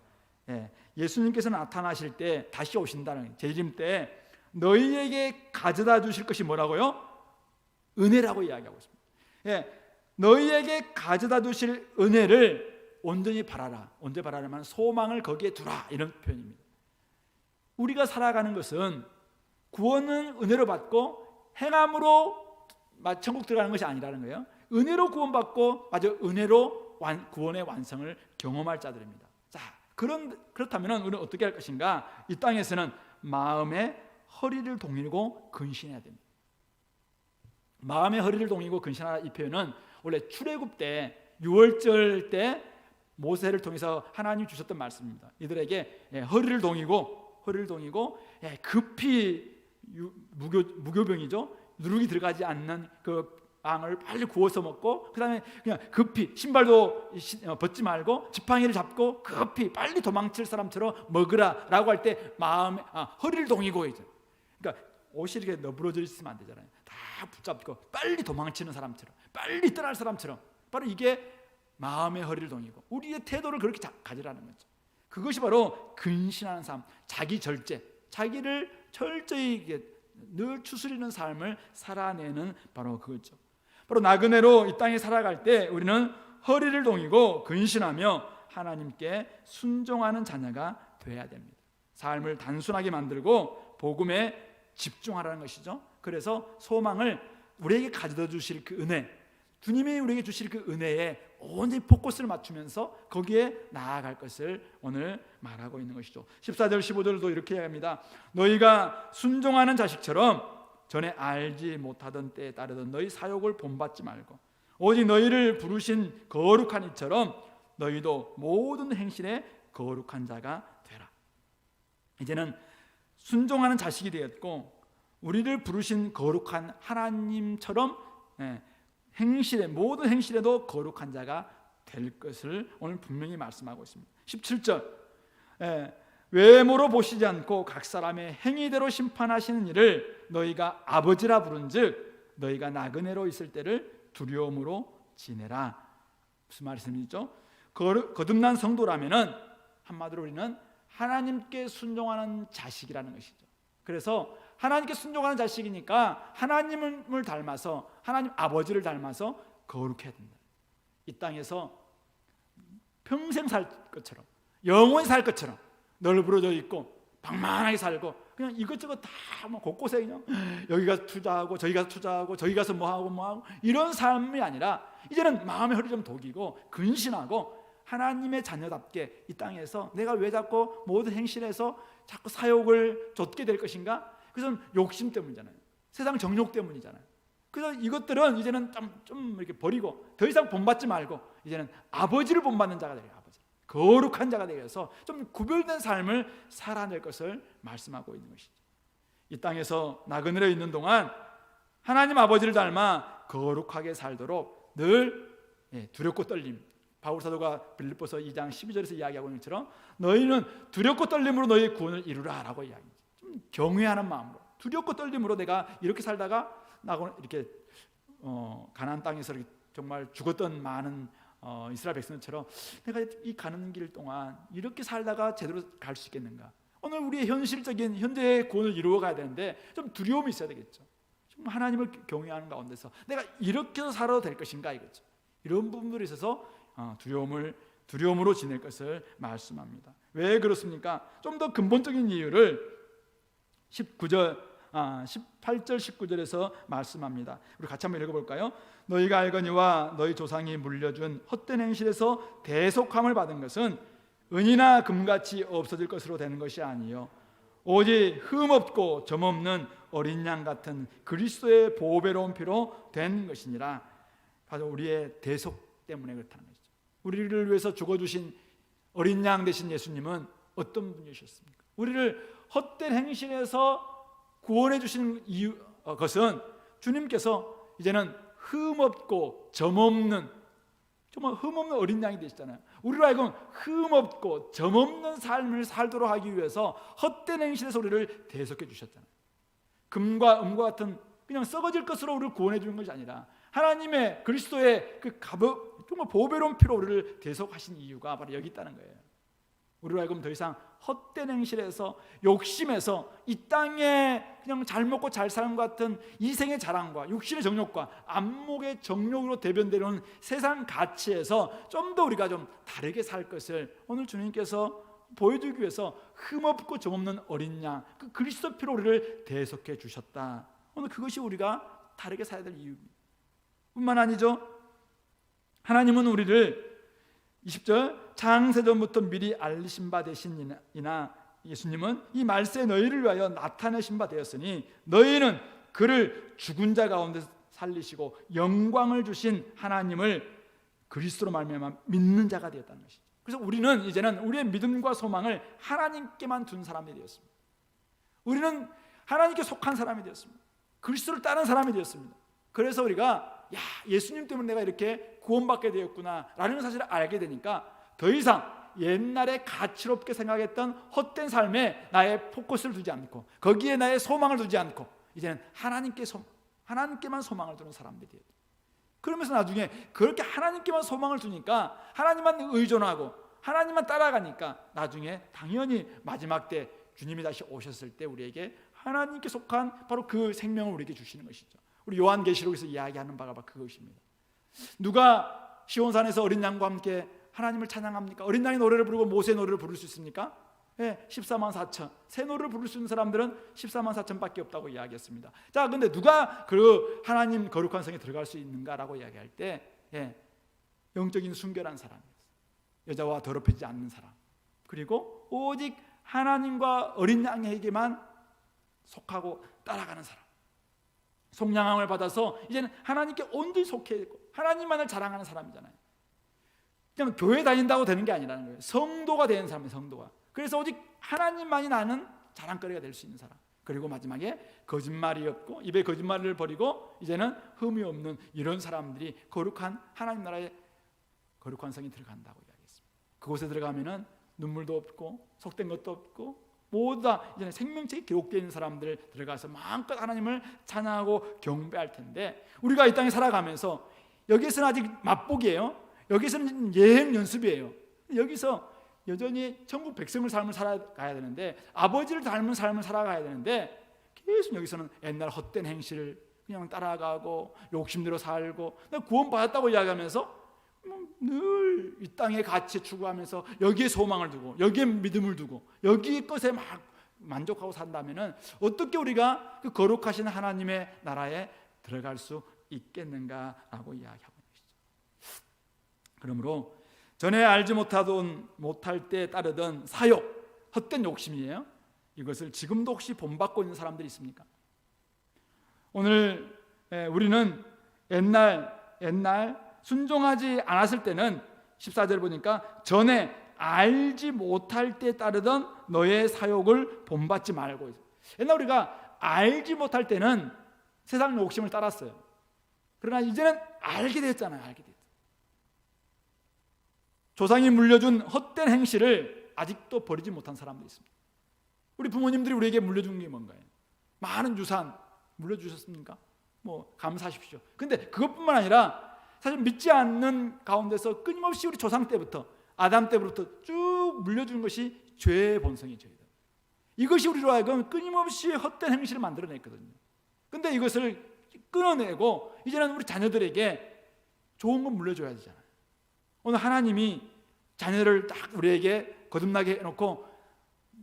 예수님께서 나타나실 때, 다시 오신다는 재림 때 너희에게 가져다 주실 것이 뭐라고요? 은혜라고 이야기하고 있습니다. 너희에게 가져다 주실 은혜를 온전히 바라라. 언제 바라라면 소망을 거기에 두라, 이런 표현입니다. 우리가 살아가는 것은 구원은 은혜로 받고 행함으로 천국 들어가는 것이 아니라는 거예요. 은혜로 구원받고 마저 은혜로 구원의 완성을 경험할 자들입니다. 자, 그렇다면 우리는 어떻게 할 것인가? 이 땅에서는 마음의 허리를 동이고 근신해야 됩니다. 마음의 허리를 동이고 근신하라, 이 표현은 원래 출애굽 때 6월절 때 모세를 통해서 하나님이 주셨던 말씀입니다. 이들에게 허리를 동이고 급히 무교병이죠. 누룩이 들어가지 않는 그 빵을 빨리 구워서 먹고, 그 다음에 그냥 급히 신발도 벗지 말고 지팡이를 잡고 급히 빨리 도망칠 사람처럼 먹으라 라고 할 때 마음에 허리를 동이고, 이제 그러니까 옷이 이렇게 너부러져 있으면 안 되잖아요. 다 붙잡고 빨리 도망치는 사람처럼, 빨리 떠날 사람처럼, 바로 이게 마음의 허리를 동이고 우리의 태도를 그렇게 가지라는 거죠. 그것이 바로 근신하는 삶, 자기 절제, 자기를 철저히 늘 추스리는 삶을 살아내는 바로 그거죠. 바로 나그네로 이 땅에 살아갈 때 우리는 허리를 동이고 근신하며 하나님께 순종하는 자녀가 되어야 됩니다. 삶을 단순하게 만들고 복음에 집중하라는 것이죠. 그래서 소망을 우리에게 가져다 주실 그 은혜, 주님이 우리에게 주실 그 은혜에 온전히 포커스를 맞추면서 거기에 나아갈 것을 오늘 말하고 있는 것이죠. 14절 15절도 이렇게 합니다. 너희가 순종하는 자식처럼 전에 알지 못하던 때에 따르던 너희 사욕을 본받지 말고 오직 너희를 부르신 거룩한 이처럼 너희도 모든 행실에 거룩한 자가 되라. 이제는 순종하는 자식이 되었고 우리를 부르신 거룩한 하나님처럼 행실에, 모든 행실에도 거룩한 자가 될 것을 오늘 분명히 말씀하고 있습니다. 17절, 외모로 보시지 않고 각 사람의 행위대로 심판하시는 이를 너희가 아버지라 부른즉 너희가 나그네로 있을 때를 두려움으로 지내라. 무슨 말씀이죠? 거듭난 성도라면은 한마디로 우리는 하나님께 순종하는 자식이라는 것이죠. 그래서 하나님께 순종하는 자식이니까 하나님을 닮아서, 하나님 아버지를 닮아서 거룩해야 된다. 이 땅에서 평생 살 것처럼, 영원히 살 것처럼 널브러져 있고 방만하게 살고 그냥 이것저것 다 뭐 곳곳에 그냥 여기 가서 투자하고 저기 가서 투자하고 저기 가서 뭐하고 이런 삶이 아니라 이제는 마음의 허리 좀 독이고 근신하고 하나님의 자녀답게 이 땅에서 내가 왜 자꾸 모든 행실에서 자꾸 사욕을 좇게 될 것인가? 그것은 욕심 때문이잖아요. 세상 정욕 때문이잖아요. 그래서 이것들은 이제는 좀 이렇게 버리고 더 이상 본받지 말고 이제는 아버지를 본받는 자가 되려, 아버지, 거룩한 자가 되어서 좀 구별된 삶을 살아낼 것을 말씀하고 있는 것이죠. 이 땅에서 나그네로 있는 동안 하나님 아버지를 닮아 거룩하게 살도록 늘 두렵고 떨림, 바울 사도가 빌립보서 2장 12절에서 이야기하고 있는 것처럼 너희는 두렵고 떨림으로 너희의 구원을 이루라 라고 이야기합니다. 좀 경외하는 마음으로, 두렵고 떨림으로 내가 이렇게 살다가 나고 이렇게 가나안 땅에서 이렇게 정말 죽었던 많은 이스라엘 백성들처럼 내가 이 가는 길 동안 이렇게 살다가 제대로 갈 수 있겠는가? 오늘 우리의 현실적인 현재의 구원을 이루어 가야 되는데 좀 두려움이 있어야 되겠죠. 좀 하나님을 경외하는 가운데서 내가 이렇게 살아도 될 것인가 이거죠. 이런 부분들이 있어서 두려움으로 지낼 것을 말씀합니다. 왜 그렇습니까? 좀 더 근본적인 이유를 18절 19절에서 말씀합니다. 우리 같이 한번 읽어볼까요? 너희가 알거니와 너희 조상이 물려준 헛된 행실에서 대속함을 받은 것은 은이나 금같이 없어질 것으로 되는 것이 아니요 오직 흠없고 점없는 어린 양 같은 그리스도의 보배로운 피로 된 것이니라. 바로 우리의 대속 때문에 그렇다는 것이죠. 우리를 위해서 죽어주신 어린 양 되신 예수님은 어떤 분이셨습니까? 우리를 헛된 행실에서 구원해 주시는 것은 주님께서 이제는 흠없고 점없는, 정말 흠없는 어린 양이 되시잖아요. 우리로 하여금 흠없고 점없는 삶을 살도록 하기 위해서 헛된 행실에서 우리를 대속해 주셨잖아요. 금과 은과 같은 그냥 썩어질 것으로 우리를 구원해 주는 것이 아니라 하나님의 그리스도의 그 정말 보배로운 피로 우리를 대속하신 이유가 바로 여기 있다는 거예요. 우리로 하여금 더 이상 헛된 행실에서 욕심에서 이 땅에 그냥 잘 먹고 잘 사는 것 같은 이생의 자랑과 육신의 정욕과 안목의 정욕으로 대변되는 세상 가치에서 좀 더 우리가 좀 다르게 살 것을 오늘 주님께서 보여주기 위해서 흠없고 점없는 어린 양, 그 그리스도 피로 우리를 대속해 주셨다. 오늘 그것이 우리가 다르게 살아야 될 이유입니다. 뿐만 아니죠, 하나님은 우리를 20절 창세전부터 미리 알리신 바 되시니나 예수님은 이 말세 너희를 위하여 나타내신 바 되었으니 너희는 그를 죽은 자 가운데 살리시고 영광을 주신 하나님을 그리스도로 말미암아 믿는 자가 되었다는 것이죠. 그래서 우리는 이제는 우리의 믿음과 소망을 하나님께만 둔 사람이 되었습니다. 우리는 하나님께 속한 사람이 되었습니다. 그리스도를 따른 사람이 되었습니다. 그래서 우리가 예수님 때문에 내가 이렇게 구원받게 되었구나 라는 사실을 알게 되니까 더 이상 옛날에 가치롭게 생각했던 헛된 삶에 나의 포커스를 두지 않고 거기에 나의 소망을 두지 않고 이제는 하나님께만 소망을 두는 사람들이 돼요. 그러면서 나중에 그렇게 하나님께만 소망을 두니까 하나님만 의존하고 하나님만 따라가니까 나중에 당연히 마지막 때 주님이 다시 오셨을 때 우리에게 하나님께 속한 바로 그 생명을 우리에게 주시는 것이죠. 우리 요한계시록에서 이야기하는 바가 바로 그것입니다. 누가 시온산에서 어린 양과 함께 하나님을 찬양합니까? 어린 양의 노래를 부르고 모세의 노래를 부를 수 있습니까? 14만 4천. 새 노래를 부를 수 있는 사람들은 14만 4천밖에 없다고 이야기했습니다. 자, 근데 누가 그 하나님 거룩한 성에 들어갈 수 있는가라고 이야기할 때 영적인 순결한 사람이었어요. 여자와 더럽히지 않는 사람, 그리고 오직 하나님과 어린 양에게만 속하고 따라가는 사람, 속량함을 받아서 이제는 하나님께 온전히 속해 있고 하나님만을 자랑하는 사람이잖아요. 그냥 교회 다닌다고 되는 게 아니라는 거예요. 성도가 되는 사람이에요. 성도가. 그래서 오직 하나님만이 나는 자랑거리가 될 수 있는 사람, 그리고 마지막에 거짓말이 없고 입에 거짓말을 버리고 이제는 흠이 없는 이런 사람들이 거룩한 하나님 나라의 거룩한 성에 들어간다고 이야기했습니다. 그곳에 들어가면은 눈물도 없고 속된 것도 없고 모두 다 이제는 생명책에 기록되어 있는 사람들 들어가서 마음껏 하나님을 찬양하고 경배할 텐데, 우리가 이 땅에 살아가면서 여기서는 아직 맛보기예요. 여기서는 예행 연습이에요. 여기서 여전히 천국 백성을 삶을 살아가야 되는데, 아버지를 닮은 삶을 살아가야 되는데 계속 여기서는 옛날 헛된 행실을 그냥 따라가고 욕심대로 살고 내가 구원받았다고 이야기하면서 늘 이 땅의 가치에 추구하면서 여기에 소망을 두고 여기에 믿음을 두고 여기에 것에 막 만족하고 산다면은 어떻게 우리가 그 거룩하신 하나님의 나라에 들어갈 수 있겠는가라고 이야기하고 있는 것이죠. 그러므로 전에 알지 못할 때 따르던 사욕, 헛된 욕심이에요. 이것을 지금도 혹시 본받고 있는 사람들이 있습니까? 오늘 우리는 옛날 순종하지 않았을 때는 14절 보니까 전에 알지 못할 때 따르던 너의 사욕을 본받지 말고. 옛날 우리가 알지 못할 때는 세상 욕심을 따랐어요. 그러나 이제는 알게 됐잖아요. 알게 됐어요. 조상이 물려준 헛된 행실을 아직도 버리지 못한 사람들이 있습니다. 우리 부모님들이 우리에게 물려준 게 뭔가요? 많은 유산 물려주셨습니까? 감사하십시오. 근데 그것뿐만 아니라 사실 믿지 않는 가운데서 끊임없이 우리 조상 때부터 아담 때부터 쭉 물려준 것이 죄의 본성이죠. 이것이 우리로 하여금 끊임없이 헛된 행실을 만들어냈거든요. 근데 이것을 끊어내고 이제는 우리 자녀들에게 좋은 건 물려줘야 되잖아요. 오늘 하나님이 자녀를 딱 우리에게 거듭나게 해놓고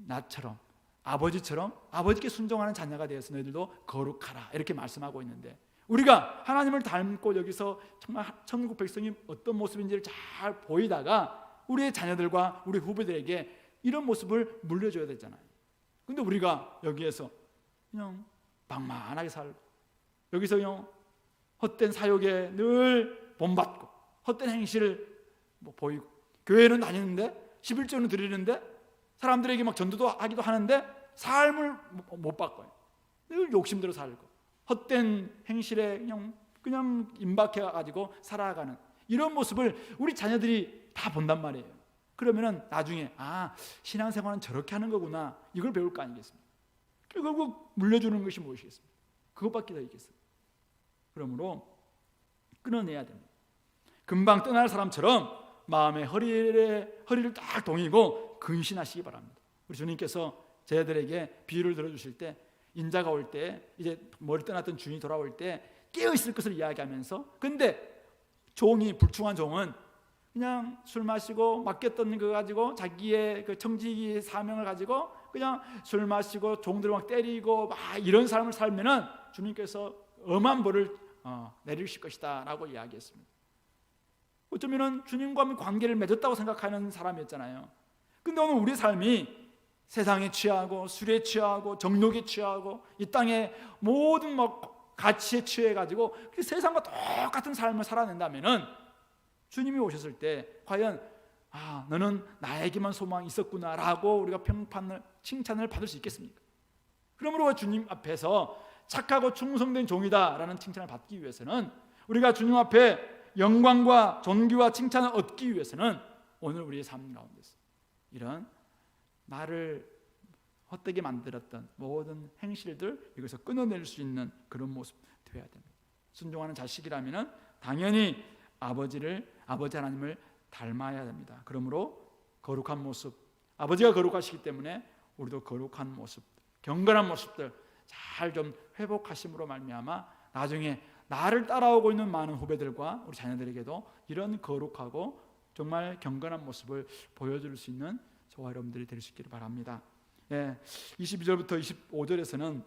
나처럼 아버지처럼 아버지께 순종하는 자녀가 되어서 너희들도 거룩하라 이렇게 말씀하고 있는데, 우리가 하나님을 닮고 여기서 정말 천국 백성이 어떤 모습인지를 잘 보이다가 우리의 자녀들과 우리 후배들에게 이런 모습을 물려줘야 되잖아요. 근데 우리가 여기에서 그냥 방만하게 살고 여기서 그냥 헛된 사욕에 늘 본받고 헛된 행실을 보이고 교회는 다니는데 11조는 드리는데 사람들에게 막 전도도 하기도 하는데 삶을 못 바꿔요. 늘 욕심대로 살고 헛된 행실에 그냥 그냥 임박해가지고 살아가는 이런 모습을 우리 자녀들이 다 본단 말이에요. 그러면은 나중에 신앙생활은 저렇게 하는 거구나, 이걸 배울 거 아니겠습니까? 결국 물려주는 것이 무엇이겠습니까? 그것밖에 더 있겠어요. 그러므로 끊어내야 됩니다. 금방 떠날 사람처럼 마음의 허리를 딱 동이고 근신하시기 바랍니다. 우리 주님께서 저희들에게 비유를 들어주실 때, 인자가 올 때, 이제 머리 떠났던 주인이 돌아올 때 깨어있을 것을 이야기하면서, 근데 불충한 종은 그냥 술 마시고 맡겼던 거 가지고 자기의 그 청지기 사명을 가지고 그냥 술 마시고 종들을 막 때리고 막 이런 삶을 살면은 주님께서 엄한 벌을 내리실 것이다 라고 이야기했습니다. 어쩌면은 주님과 관계를 맺었다고 생각하는 사람이었잖아요. 근데 오늘 우리 삶이 세상에 취하고 술에 취하고 정욕에 취하고 이 땅의 모든 가치에 취해가지고 세상과 똑같은 삶을 살아낸다면은 주님이 오셨을 때 과연 너는 나에게만 소망이 있었구나 라고 우리가 평판을, 칭찬을 받을 수 있겠습니까? 그러므로 주님 앞에서 착하고 충성된 종이다 라는 칭찬을 받기 위해서는, 우리가 주님 앞에 영광과 존귀와 칭찬을 얻기 위해서는 오늘 우리의 삶 가운데서 이런 나를 헛되게 만들었던 모든 행실들, 이것을 끊어낼 수 있는 그런 모습 되어야 됩니다. 순종하는 자식이라면 당연히 아버지 하나님을 닮아야 됩니다. 그러므로 거룩한 모습, 아버지가 거룩하시기 때문에 우리도 거룩한 모습, 경건한 모습들 잘 좀 회복하심으로 말미암아 나중에 나를 따라오고 있는 많은 후배들과 우리 자녀들에게도 이런 거룩하고 정말 경건한 모습을 보여줄 수 있는 저와 여러분들이 될 수 있기를 바랍니다. 22절부터 25절에서는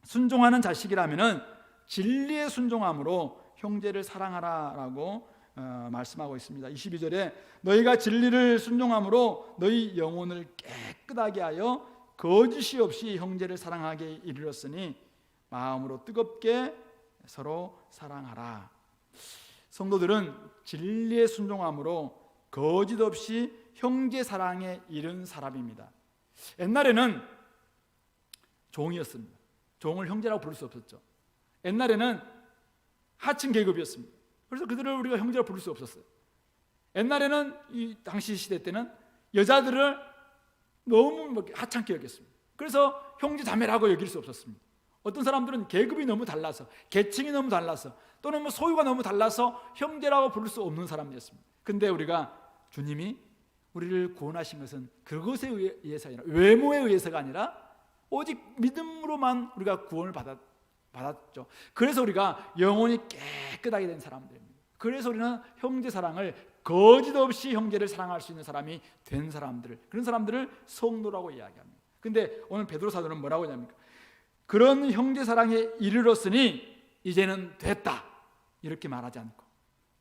순종하는 자식이라면은 진리의 순종함으로 형제를 사랑하라라고 말씀하고 있습니다. 22절에 너희가 진리를 순종함으로 너희 영혼을 깨끗하게 하여 거짓이 없이 형제를 사랑하게 이르렀으니 마음으로 뜨겁게 서로 사랑하라. 성도들은 진리의 순종함으로 거짓 없이 형제 사랑에 이른 사람입니다. 옛날에는 종이었습니다. 종을 형제라고 부를 수 없었죠. 옛날에는 하층 계급이었습니다. 그래서 그들을 우리가 형제라고 부를 수 없었어요. 옛날에는 이 당시 시대 때는 여자들을 너무 하찮게 여겼습니다. 그래서 형제 자매라고 여길 수 없었습니다. 어떤 사람들은 계급이 너무 달라서, 계층이 너무 달라서, 또는 소유가 너무 달라서 형제라고 부를 수 없는 사람이었습니다. 근데 우리가 주님이 우리를 구원하신 것은 그것에 의해서 아니라, 외모에 의해서가 아니라 오직 믿음으로만 우리가 구원을 받았죠. 그래서 우리가 영혼이 깨끗하게 된 사람들입니다. 그래서 우리는 형제 사랑을 거짓 없이 형제를 사랑할 수 있는 사람이 된 사람들, 그런 사람들을 성도라고 이야기합니다. 근데 오늘 베드로 사도는 뭐라고 하냐니까, 그런 형제 사랑에 이르렀으니 이제는 됐다 이렇게 말하지 않고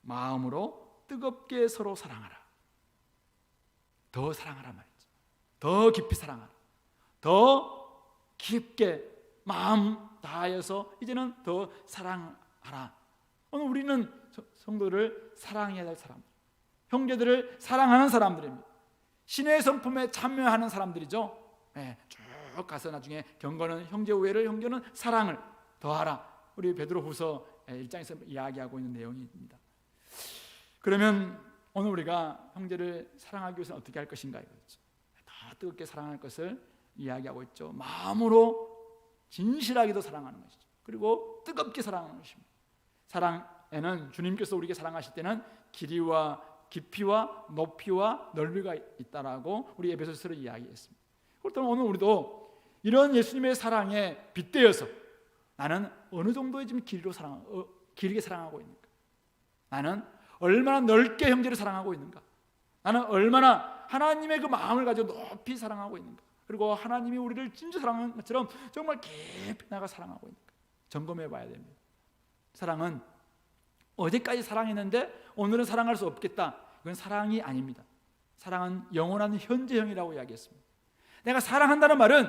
마음으로 뜨겁게 서로 사랑하라. 더 사랑하라 말이죠. 더 깊이 사랑하라. 더 깊게 마음 다하여서 이제는 더 사랑하라. 오늘 우리는 성도를 사랑해야 될 사람들, 형제들을 사랑하는 사람들입니다. 신의 성품에 참여하는 사람들이죠. 쭉 가서 나중에 경건은 형제 우애를, 형제는 사랑을 더하라. 우리 베드로후서 1장에서 이야기하고 있는 내용입니다. 그러면 오늘 우리가 형제를 사랑하기 위해서는 어떻게 할 것인가 이거죠. 더 뜨겁게 사랑할 것을 이야기하고 있죠. 마음으로 진실하게도 사랑하는 것이죠. 그리고 뜨겁게 사랑하는 것입니다. 사랑에는 주님께서 우리에게 사랑하실 때는 길이와 깊이와 높이와 넓이가 있다라고 우리 에베소서로 이야기했습니다. 그렇다면 오늘 우리도 이런 예수님의 사랑에 빗대어서 나는 어느 정도의 지금 길게 사랑하고 있는가? 나는 얼마나 넓게 형제를 사랑하고 있는가? 나는 얼마나 하나님의 그 마음을 가지고 높이 사랑하고 있는가? 그리고 하나님이 우리를 진짜 사랑하는 것처럼 정말 깊이 나가 사랑하고 있는가? 점검해 봐야 됩니다. 사랑은 어제까지 사랑했는데 오늘은 사랑할 수 없겠다, 이건 사랑이 아닙니다. 사랑은 영원한 현재형이라고 이야기했습니다. 내가 사랑한다는 말은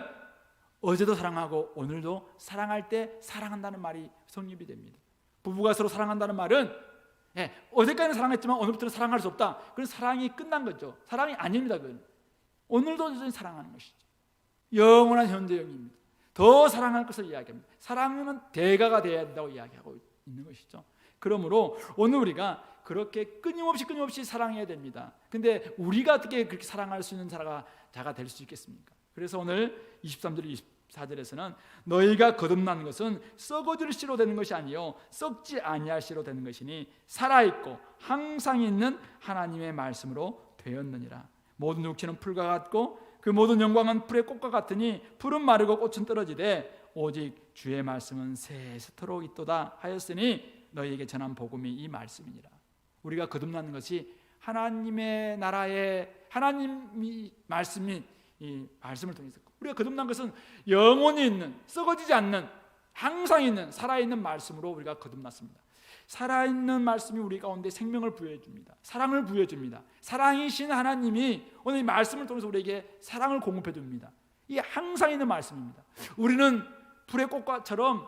어제도 사랑하고 오늘도 사랑할 때 사랑한다는 말이 성립이 됩니다. 부부가 서로 사랑한다는 말은 어제까지는 사랑했지만 오늘부터는 사랑할 수 없다, 그건 사랑이 끝난 거죠. 사랑이 아닙니다. 그건 오늘도 여전히 사랑하는 것이죠. 영원한 현재형입니다. 더 사랑할 것을 이야기합니다. 사랑은 대가가 되어야 된다고 이야기하고 있는 것이죠. 그러므로 오늘 우리가 그렇게 끊임없이 사랑해야 됩니다. 근데 우리가 어떻게 그렇게 사랑할 수 있는 자가 될 수 있겠습니까? 그래서 오늘 23절 24절에서는 너희가 거듭난 것은 썩어질 씨로 되는 것이 아니요 썩지 아니할 씨로 되는 것이니 살아있고 항상 있는 하나님의 말씀으로 되었느니라. 모든 육체는 풀과 같고 그 모든 영광은 풀의 꽃과 같으니 풀은 마르고 꽃은 떨어지되 오직 주의 말씀은 세세토록 있도다 하였으니 너희에게 전한 복음이 이 말씀이니라. 우리가 거듭나는 것이 하나님의 나라의 하나님이 말씀이 이 말씀을 통해서 우리가 거듭난 것은 영원히 있는 썩어지지 않는 항상 있는 살아있는 말씀으로 우리가 거듭났습니다. 살아있는 말씀이 우리 가운데 생명을 부여해 줍니다. 사랑을 부여해 줍니다. 사랑이신 하나님이 오늘 이 말씀을 통해서 우리에게 사랑을 공급해 줍니다. 이게 항상 있는 말씀입니다. 우리는 풀의 꽃과처럼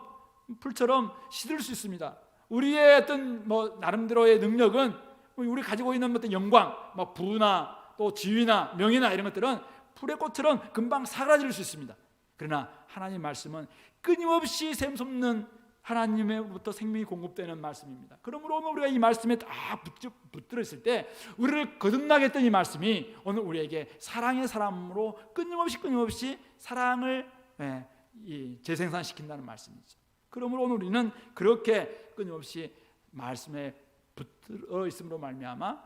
풀처럼 시들 수 있습니다. 우리의 어떤 나름대로의 능력은 우리 가지고 있는 어떤 영광, 부나 또 지위나 명예나 이런 것들은 풀의 꽃처럼 금방 사라질 수 있습니다. 그러나 하나님 말씀은 끊임없이 샘솟는 하나님으로부터 생명이 공급되는 말씀입니다. 그러므로 오늘 우리가 이 말씀에 다 붙들어 있을 때 우리를 거듭나게 했던 이 말씀이 오늘 우리에게 사랑의 사람으로 끊임없이 사랑을 재생산시킨다는 말씀이죠. 그러므로 오늘 우리는 그렇게 끊임없이 말씀에 붙들어 있음으로 말미암아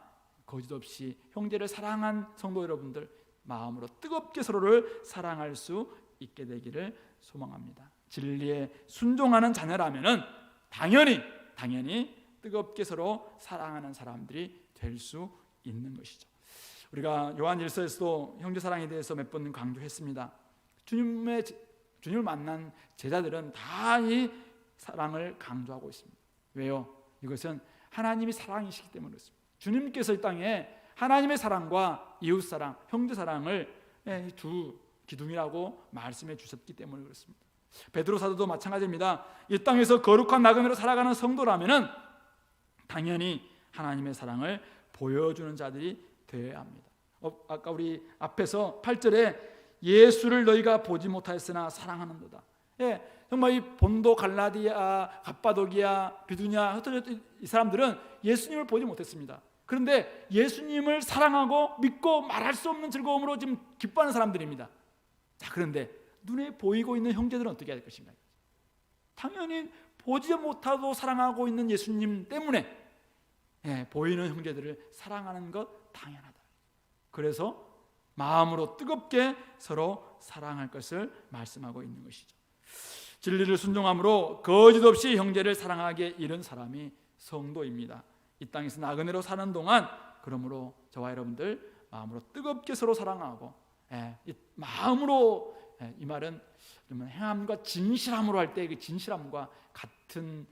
거짓없이 형제를 사랑한 성도 여러분들 마음으로 뜨겁게 서로를 사랑할 수 있게 되기를 소망합니다. 진리에 순종하는 자녀라면은 당연히 뜨겁게 서로 사랑하는 사람들이 될 수 있는 것이죠. 우리가 요한 1서에서도 형제 사랑에 대해서 몇 번 강조했습니다. 주님을 만난 제자들은 다 이 사랑을 강조하고 있습니다. 왜요? 이것은 하나님이 사랑이시기 때문에 그렇습니다. 주님께서 이 땅에 하나님의 사랑과 이웃 사랑, 형제 사랑을 두 기둥이라고 말씀해 주셨기 때문에 그렇습니다. 베드로 사도도 마찬가지입니다. 이 땅에서 거룩한 나그네로 살아가는 성도라면은 당연히 하나님의 사랑을 보여주는 자들이 되어야 합니다. 아까 우리 앞에서 8절에 예수를 너희가 보지 못하였으나 사랑하는도다. 정말 이 본도, 갈라디아, 갑바도기아, 비두냐, 흩어졌던 이 사람들은 예수님을 보지 못했습니다. 그런데 예수님을 사랑하고 믿고 말할 수 없는 즐거움으로 지금 기뻐하는 사람들입니다. 자, 그런데 눈에 보이고 있는 형제들은 어떻게 할 것인가? 당연히 보지 못하고 사랑하고 있는 예수님 때문에 보이는 형제들을 사랑하는 것 당연하다. 그래서 마음으로 뜨겁게 서로 사랑할 것을 말씀하고 있는 것이죠. 진리를 순종함으로 거짓 없이 형제를 사랑하게 이른 사람이 성도입니다. 이 땅에서 나그네로 사는 동안 그러므로 저와 여러분들 마음으로 뜨겁게 서로 사랑하고 이 마음으로 이 말은 행함과 진실함으로 할 때 그 진실함과 같은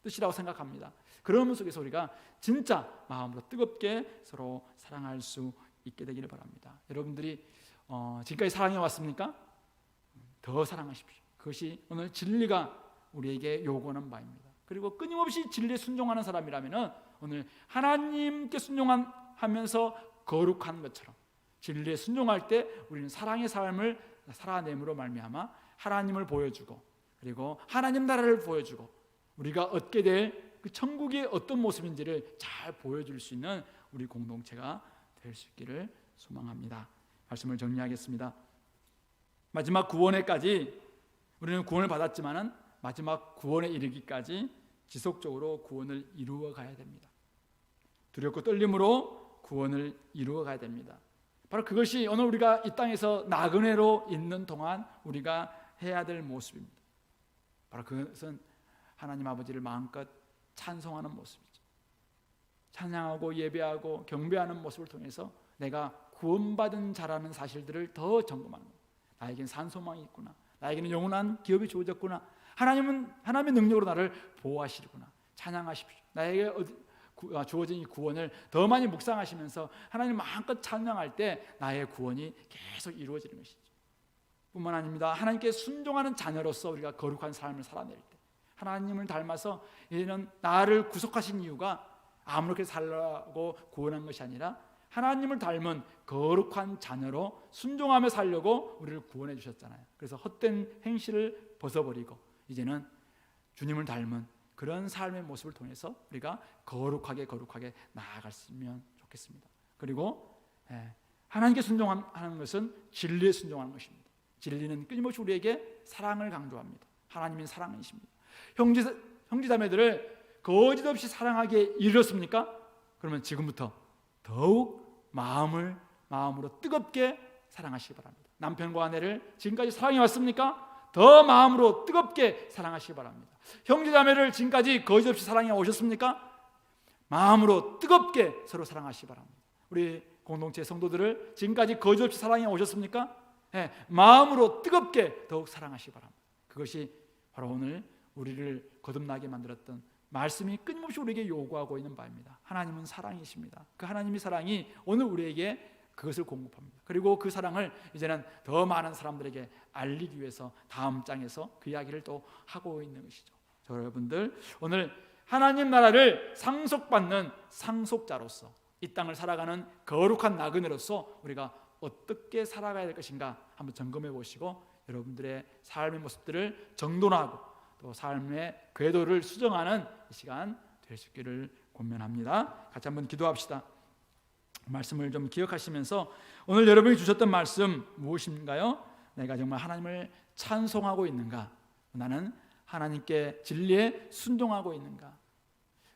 뜻이라고 생각합니다. 그런 속에서 우리가 진짜 마음으로 뜨겁게 서로 사랑할 수 있게 되기를 바랍니다. 여러분들이 지금까지 사랑해 왔습니까? 더 사랑하십시오. 그것이 오늘 진리가 우리에게 요구하는 바입니다. 그리고 끊임없이 진리에 순종하는 사람이라면 오늘 하나님께 순종하면서 거룩한 것처럼 진리에 순종할 때 우리는 사랑의 삶을 살아냄으로 말미암아 하나님을 보여주고 그리고 하나님 나라를 보여주고 우리가 얻게 될 그 천국의 어떤 모습인지를 잘 보여줄 수 있는 우리 공동체가 될 수 있기를 소망합니다. 말씀을 정리하겠습니다. 마지막 구원에까지 우리는 구원을 받았지만은 마지막 구원에 이르기까지 지속적으로 구원을 이루어 가야 됩니다. 두렵고 떨림으로 구원을 이루어 가야 됩니다. 바로 그것이 오늘 우리가 이 땅에서 나그네로 있는 동안 우리가 해야 될 모습입니다. 바로 그것은 하나님 아버지를 마음껏 찬송하는 모습이죠. 찬양하고 예배하고 경배하는 모습을 통해서 내가 구원받은 자라는 사실들을 더 점검하는 거예요. 나에겐 산소망이 있구나. 나에게는 영원한 기업이 주어졌구나. 하나님은 하나님의 능력으로 나를 보호하시구나. 찬양하십시오. 나에게 주어진 이 구원을 더 많이 묵상하시면서 하나님 마음껏 찬양할 때 나의 구원이 계속 이루어지는 것이죠. 뿐만 아닙니다. 하나님께 순종하는 자녀로서 우리가 거룩한 삶을 살아낼 때 하나님을 닮아서 이제는 나를 구속하신 이유가 아무렇게 살라고 구원한 것이 아니라 하나님을 닮은 거룩한 자녀로 순종하며 살려고 우리를 구원해 주셨잖아요. 그래서 헛된 행실을 벗어버리고 이제는 주님을 닮은 그런 삶의 모습을 통해서 우리가 거룩하게 나아갔으면 좋겠습니다. 그리고 하나님께 순종하는 것은 진리에 순종하는 것입니다. 진리는 끊임없이 우리에게 사랑을 강조합니다. 하나님은 사랑이십니다. 형제자매들을 거짓없이 사랑하기에 이르렀습니까? 그러면 지금부터 더욱 마음으로 뜨겁게 사랑하시기 바랍니다. 남편과 아내를 지금까지 사랑해 왔습니까? 더 마음으로 뜨겁게 사랑하시기 바랍니다. 형제자매를 지금까지 거짓없이 사랑해 오셨습니까? 마음으로 뜨겁게 서로 사랑하시기 바랍니다. 우리 공동체 성도들을 지금까지 거짓없이 사랑해 오셨습니까? 마음으로 뜨겁게 더욱 사랑하시기 바랍니다. 그것이 바로 오늘 우리를 거듭나게 만들었던 말씀이 끊임없이 우리에게 요구하고 있는 바입니다. 하나님은 사랑이십니다. 그 하나님의 사랑이 오늘 우리에게 그것을 공급합니다. 그리고 그 사랑을 이제는 더 많은 사람들에게 알리기 위해서 다음 장에서 그 이야기를 또 하고 있는 것이죠. 여러분들, 오늘 하나님 나라를 상속받는 상속자로서 이 땅을 살아가는 거룩한 나그네로서 우리가 어떻게 살아가야 될 것인가 한번 점검해 보시고 여러분들의 삶의 모습들을 정돈하고 또 삶의 궤도를 수정하는 이 시간 될 수 있기를 권면합니다. 같이 한번 기도합시다. 말씀을 좀 기억하시면서 오늘 여러분이 주셨던 말씀 무엇인가요? 내가 정말 하나님을 찬송하고 있는가? 나는 하나님께 진리에 순종하고 있는가?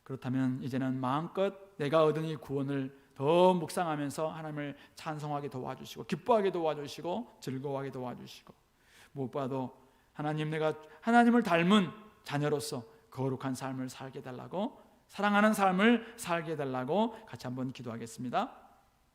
그렇다면 이제는 마음껏 내가 얻은 이 구원을 더 묵상하면서 하나님을 찬송하게 도와주시고 기뻐하게 도와주시고 즐거워하게 도와주시고 무엇보다도 내가 하나님을 닮은 자녀로서 거룩한 삶을 살게 해달라고 사랑하는 삶을 살게 해달라고 같이 한번 기도하겠습니다.